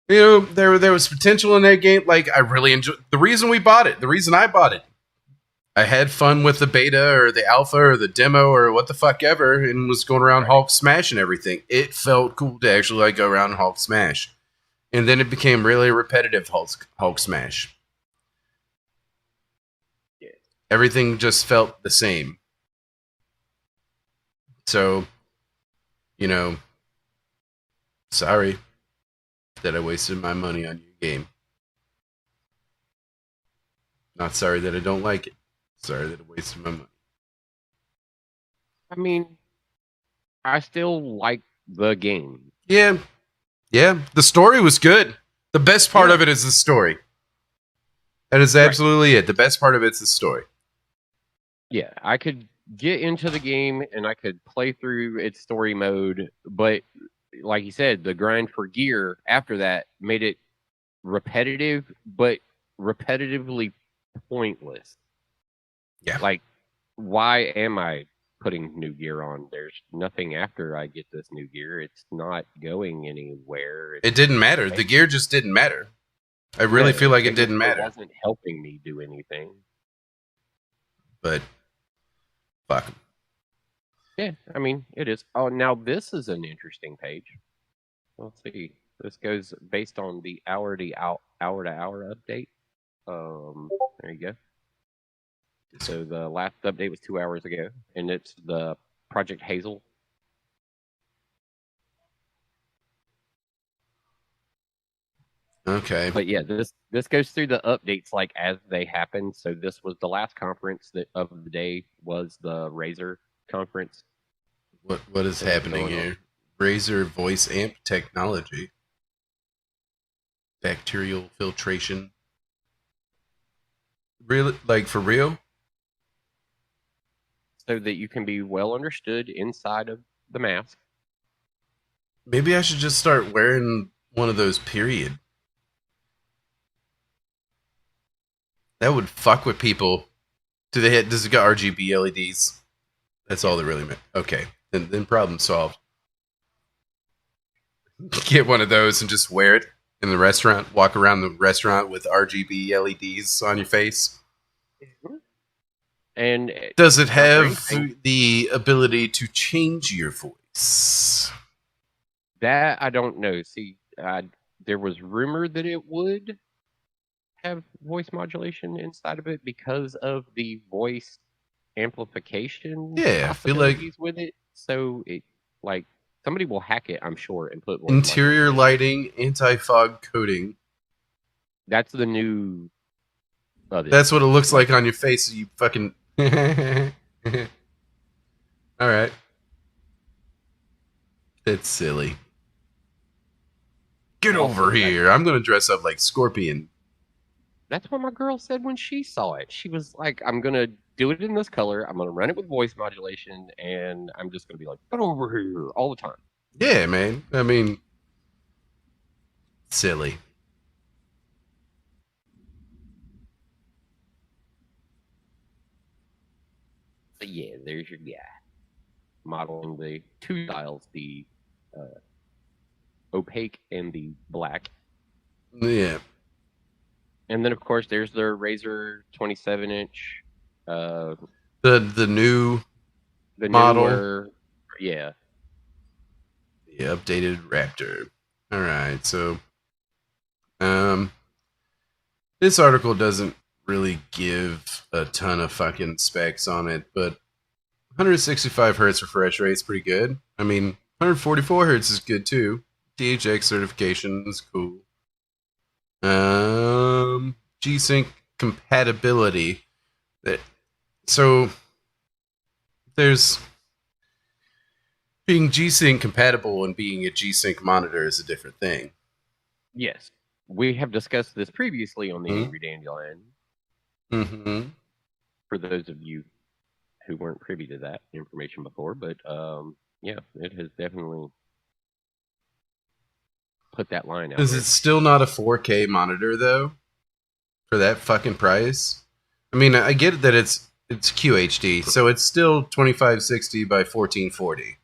You know, there was potential in that game. Like, I really enjoyed the reason we bought it. The reason I bought it. I had fun with the beta or the alpha or the demo or what the fuck ever, and was going around Hulk smash and everything. It felt cool to actually like go around Hulk smash, and then it became really repetitive Hulk smash. Yeah. Everything just felt the same. So, you know, sorry that I wasted my money on your game. Not sorry that I don't like it. Sorry that I wasted my money. I mean, I still like the game. Yeah. The story was good. The best part of it is the story. That is absolutely it. The best part of it's the story. Yeah, I could get into the game and I could play through its story mode, but like you said, the grind for gear after that made it repetitive, but repetitively pointless. Yeah. Like, why am I putting new gear on? There's nothing after I get this new gear. It's not going anywhere. It didn't matter. The gear just didn't matter. I really feel like it didn't matter. It wasn't helping me do anything. But fuck 'em. Yeah, I mean, it is. Oh, now this is an interesting page. Let's see. This goes based on the hour-to-hour update. There you go. So the last update was 2 hours ago, and it's the Project Hazel. Okay. But yeah, this goes through the updates like as they happen. So this was the last conference of the day was the Razer conference. What is happening here? Razer voice amp technology. Bacterial filtration. Really? Like, for real? So that you can be well understood inside of the mask. Maybe I should just start wearing one of those, period. That would fuck with people. Does it got RGB LEDs? That's all that really meant. Okay. Then problem solved. Get one of those and just wear it in the restaurant. Walk around the restaurant with RGB LEDs on your face. And does it have the ability to change your voice? That I don't know. See, there was rumor that it would. have voice modulation inside of it because of the voice amplification Yeah, I feel like possibilities with it. So it like somebody will hack it, I'm sure, and put voice interior modulation. lighting, anti-fog coating. That's the new. That's what it looks like on your face. You fucking. All right. It's silly. Get over here. I'm gonna dress up like Scorpion. That's what my girl said when she saw it. She was like, I'm going to do it in this color. I'm going to run it with voice modulation, and I'm just going to be like, get over here all the time. Yeah, man. I mean, silly. So yeah, there's your guy. Modeling the two styles, the opaque and the black. Yeah. And then, of course, there's the Razer 27-inch. The new model. Newer, yeah. The updated Raptor. All right, so this article doesn't really give a ton of fucking specs on it, but 165 hertz refresh rate's pretty good. I mean, 144 hertz is good too. DHX certification is cool. G-Sync compatibility. So there's being G-Sync compatible and being a G-Sync monitor is a different thing. Yes. We have discussed this previously on the Angry Dandelion. Mm-hmm. For those of you who weren't privy to that information before, but yeah, it has definitely put that line out. Is it still not a 4K monitor though? For that fucking price? I mean, I get that it's QHD, so it's still 2560 by 1440.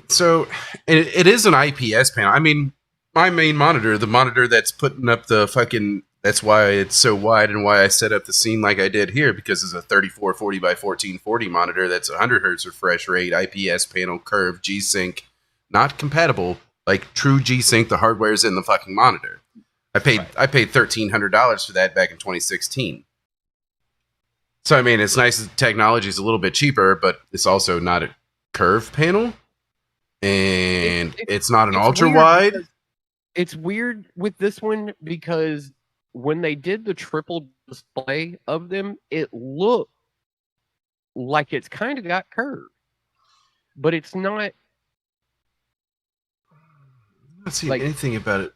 So it is an IPS panel. I mean, my main monitor, the monitor that's putting up the fucking, that's why it's so wide and why I set up the scene like I did here, because it's a 3440 by 1440 monitor that's 100 hertz refresh rate, IPS panel, curved, G-Sync, not compatible, like true G-Sync, the hardware's in the fucking monitor. I paid $1,300 for that back in 2016. So I mean, it's nice that the technology is a little bit cheaper, but it's also not a curved panel, and it's not an ultra wide. It's weird with this one because when they did the triple display of them, it looked like it's kind of got curved, but it's not. I'm not seeing anything about it.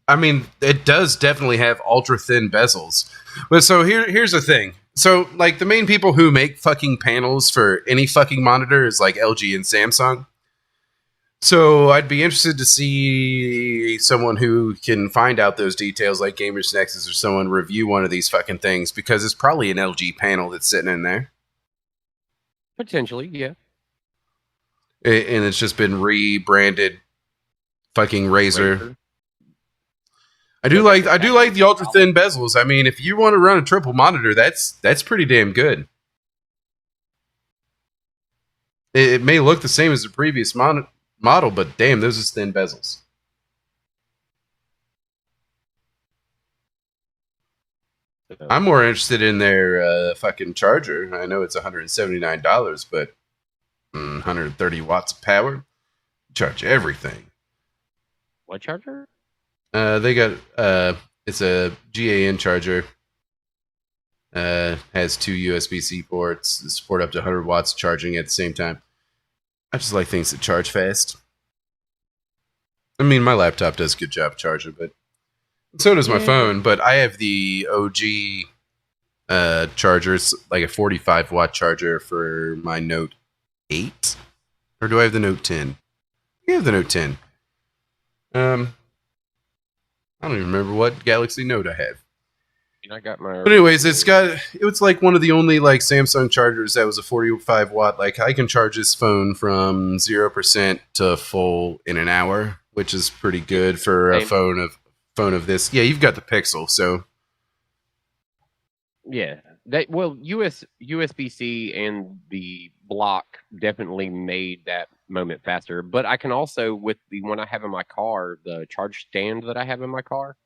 I mean, it does definitely have ultra thin bezels. But so here's the thing. So like the main people who make fucking panels for any fucking monitor is like LG and Samsung. So I'd be interested to see someone who can find out those details, like Gamers Nexus or someone, review one of these fucking things, because it's probably an LG panel that's sitting in there. Potentially, yeah. And it's just been rebranded fucking Razer. I do like the ultra thin bezels. I mean, if you want to run a triple monitor, that's pretty damn good. It may look the same as the previous model, but damn, those are thin bezels. I'm more interested in their fucking charger. I know it's $179, but 130 watts of power. Charge everything. What charger? They got it's a GAN charger. Has two USB-C ports. Support up to 100 watts charging at the same time. I just like things that charge fast. I mean, my laptop does a good job charging, but so does my phone. But I have the OG chargers, like a 45 watt charger for my Note 8, or do I have the Note 10? I have the Note 10. I don't even remember what Galaxy Note I have. I got my. But anyways, it's like one of the only like Samsung chargers that was a 45 watt. Like I can charge this phone from 0% to full in an hour, which is pretty good for a phone of this. Yeah, you've got the Pixel, so yeah. USB-C and the block definitely made that moment faster. But I can also, with the one I have in my car, the charge stand that I have in my car,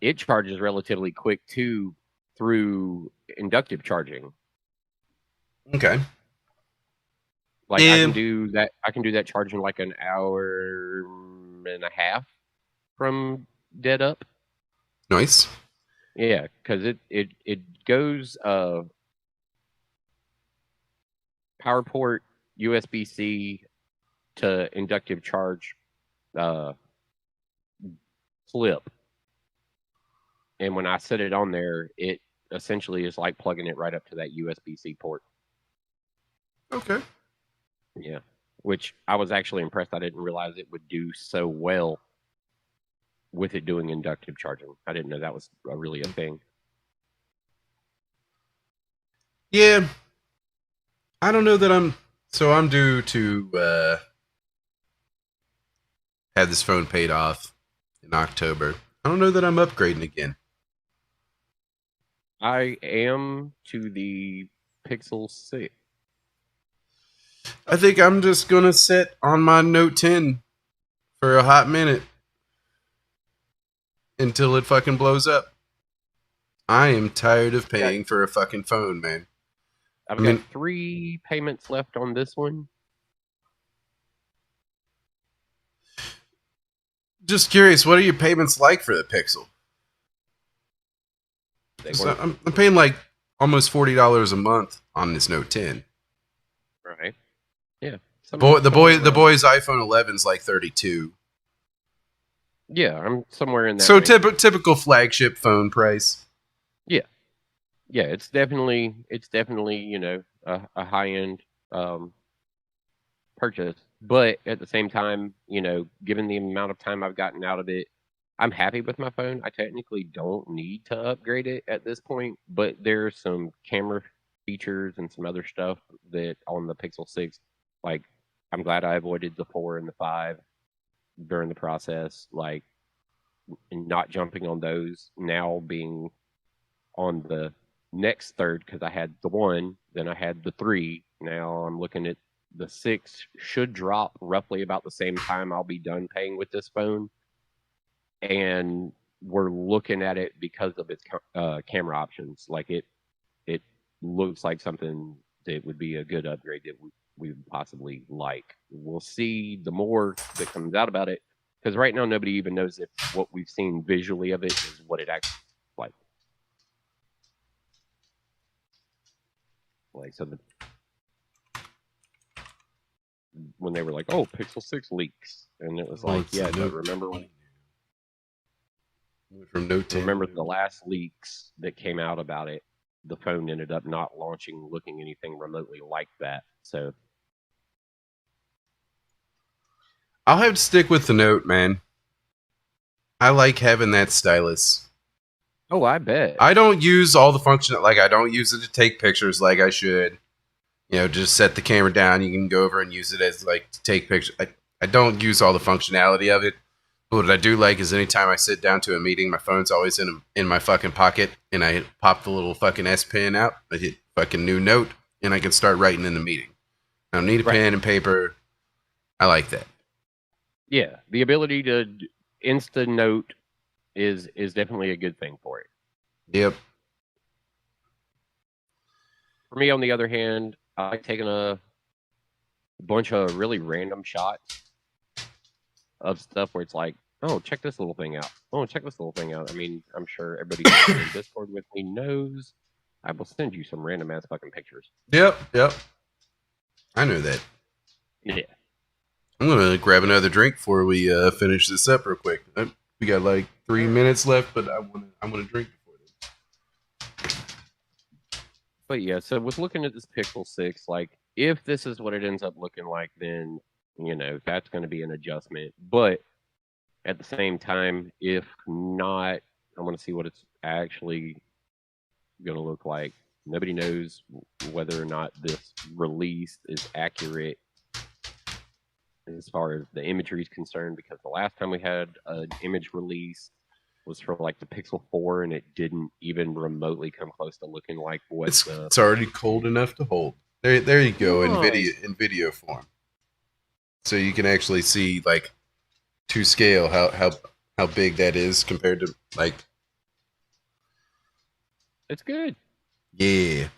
it charges relatively quick too through inductive charging. Okay. Like I can do that. I can do that charge in like an hour and a half from dead up. Nice. Yeah, because it goes power port USB-C to inductive charge flip, and when I set it on there, it essentially is like plugging it right up to that USB-C port. Okay. Yeah, which I was actually impressed. I didn't realize it would do so well with it doing inductive charging. I didn't know that was really a thing. Yeah. I don't know that I'm due to have this phone paid off in October. I don't know that I'm upgrading again. I am to the Pixel 6. I think I'm just gonna sit on my Note 10 for a hot minute until it fucking blows up. I am tired of paying for a fucking phone, man. I've got 3 payments left on this one. Just curious, what are your payments like for the Pixel? I'm paying like almost $40 a month on this Note 10. Right. Yeah. The boy's iPhone 11's like 32. Yeah, I'm somewhere in that. So typical flagship phone price. Yeah. Yeah, it's definitely a high end purchase, but at the same time, given the amount of time I've gotten out of it, I'm happy with my phone. I technically don't need to upgrade it at this point, but there's some camera features and some other stuff that on the Pixel 6, like I'm glad I avoided the 4 and the 5 during the process, like not jumping on those, now being on the next third, because I had the 1, then I had the 3. Now I'm looking at the 6 should drop roughly about the same time I'll be done paying with this phone. And we're looking at it because of its camera options. Like it looks like something that would be a good upgrade that we would possibly like. We'll see the more that comes out about it, because right now nobody even knows if what we've seen visually of it is what it actually looks like. Like, so when they were like, "Oh, Pixel 6 leaks," and it was like, "Yeah, no, remember from Note 10. Remember the last leaks that came out about it? The phone ended up not launching looking anything remotely like that." So I'll have to stick with the Note, man. I like having that stylus. Oh, I bet. I don't use all the function. Like, I don't use it to take pictures like I should. Just set the camera down. You can go over and use it as, like, to take pictures. I don't use all the functionality of it. But what I do like is anytime I sit down to a meeting, my phone's always in my fucking pocket, and I pop the little fucking S Pen out. I hit fucking new note, and I can start writing in the meeting. I don't need a pen and paper. I like that. Yeah, the ability to Insta Note is definitely a good thing for it. Yep. For me, on the other hand, I like taking a bunch of really random shots of stuff where it's like, "Oh, check this little thing out. Oh, check this little thing out." I mean, I'm sure everybody in Discord with me knows I will send you some random ass fucking pictures. Yep. I know that. Yeah. I'm gonna grab another drink before we finish this up real quick. We got like 3 minutes left, but I want to drink before this. But yeah, so with looking at this Pixel 6, like, if this is what it ends up looking like, then, that's going to be an adjustment. But at the same time, if not, I want to see what it's actually going to look like. Nobody knows whether or not this release is accurate as far as the imagery is concerned, because the last time we had an image release, was from like the Pixel 4, and it didn't even remotely come close to looking like what it's already cold enough to hold. There you go Nice. in video form. So you can actually see like to scale how big that is compared to like. It's good. Yeah.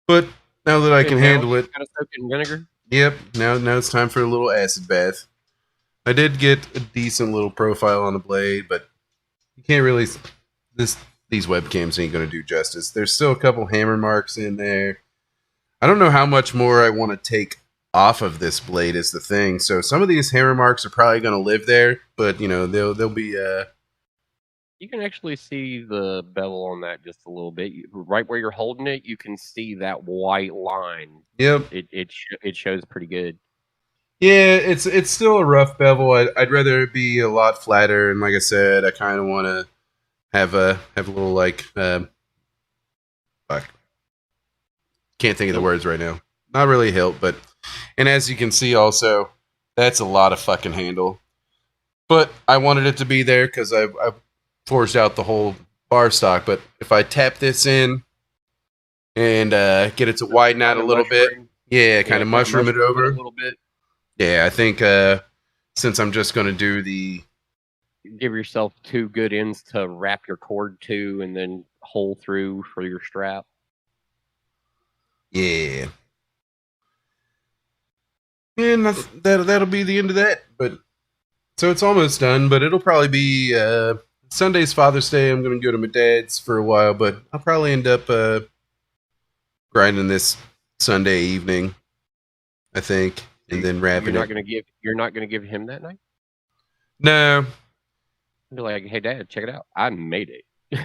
But now that I can handle it, Gotta soak it in vinegar. yep. Now it's time for a little acid bath. I did get a decent little profile on the blade, but you can't really. These webcams ain't gonna do justice. There's still a couple hammer marks in there. I don't know how much more I want to take off of this blade is the thing. So some of these hammer marks are probably gonna live there, but you know they'll be. You can actually see the bevel on that just a little bit. Right where you're holding it, you can see that white line. Yep. It shows pretty good. Yeah, it's still a rough bevel. I'd rather it be a lot flatter, and like I said, I kind of want to have a little like fuck. Can't think of the words right now. Not really hilt, but and as you can see, also that's a lot of fucking handle. But I wanted it to be there because I forged out the whole bar stock. But if I tap this in and get it to widen out a little bit, yeah, kind of mushroom it over a little bit. Yeah, I think since I'm just going to do give yourself 2 good ends to wrap your cord to and then hole through for your strap. Yeah. And that'll be the end of that. But so it's almost done, but it'll probably be Sunday's Father's Day. I'm going to go to my dad's for a while, but I'll probably end up grinding this Sunday evening, I think. And then wrapping You're not gonna give him that night? No. Be like, hey Dad, check it out. I made it.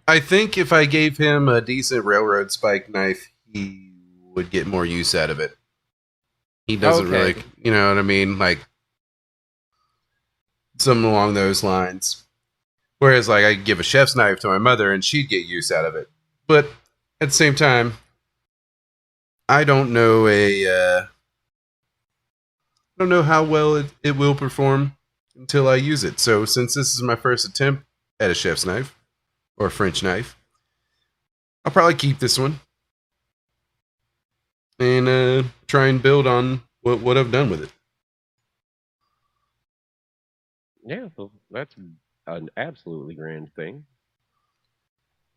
I think if I gave him a decent railroad spike knife, he would get more use out of it. He doesn't really, you know what I mean? Like something along those lines. Whereas like I could give a chef's knife to my mother and she'd get use out of it. But at the same time, I don't know I don't know how well it will perform until I use it. So since this is my first attempt at a chef's knife or a French knife, I'll probably keep this one and try and build on what I've done with it. Yeah, well, that's an absolutely grand thing.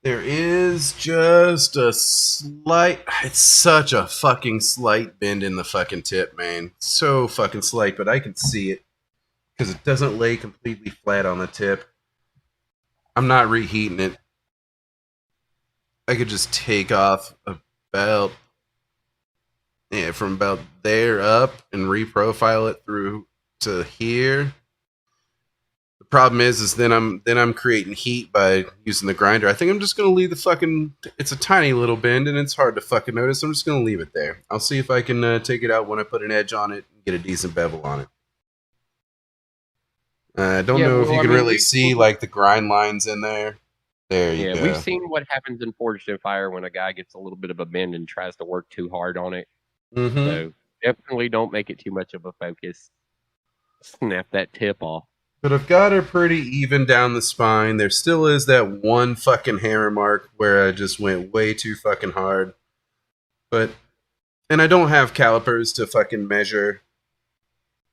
There is just a slight... It's such a fucking slight bend in the fucking tip, man. So fucking slight, but I can see it. Because it doesn't lay completely flat on the tip. I'm not reheating it. I could just take off about... Yeah, from about there up and reprofile it through to here. The problem is then I'm creating heat by using the grinder. I think I'm just gonna leave the fucking. It's a tiny little bend and it's hard to fucking notice. I'm just gonna leave it there. I'll see if I can take it out when I put an edge on it and get a decent bevel on it. I don't know if you can really see like the grind lines in there. There you go. Yeah, we've seen what happens in Forged in Fire when a guy gets a little bit of a bend and tries to work too hard on it. Mm-hmm. So definitely don't make it too much of a focus. Snap that tip off. But I've got her pretty even down the spine. There still is that one fucking hammer mark where I just went way too fucking hard. But, and I don't have calipers to fucking measure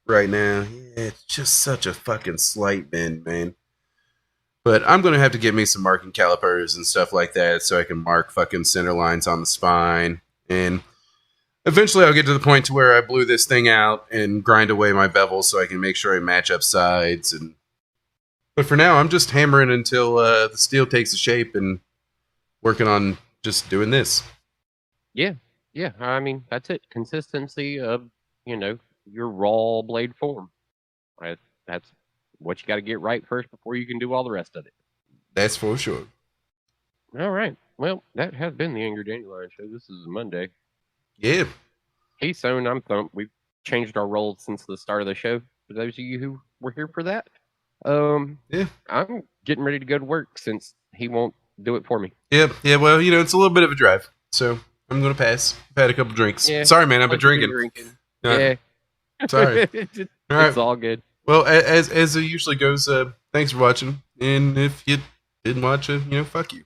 right now. Yeah, it's just such a fucking slight bend, man. But I'm going to have to get me some marking calipers and stuff like that so I can mark fucking center lines on the spine. And eventually I'll get to the point to where I blew this thing out and grind away my bevel so I can make sure I match up sides. But for now, I'm just hammering until the steel takes a shape and working on just doing this. Yeah. I mean, that's it. Consistency of, your raw blade form. That's what you got to get right first before you can do all the rest of it. That's for sure. All right. Well, that has been the Angry Dandelion Show. This is Monday. Yeah. He's Sewn, I'm Thump. We've changed our roles since the start of the show. For those of you who were here for that. Yeah. I'm getting ready to go to work since he won't do it for me. Yeah, well, it's a little bit of a drive. So I'm going to pass. I've had a couple drinks. Yeah, sorry, man, I've been drinking. Yeah. Sorry. It's all good. Well, as it usually goes, thanks for watching. And if you didn't watch it, fuck you.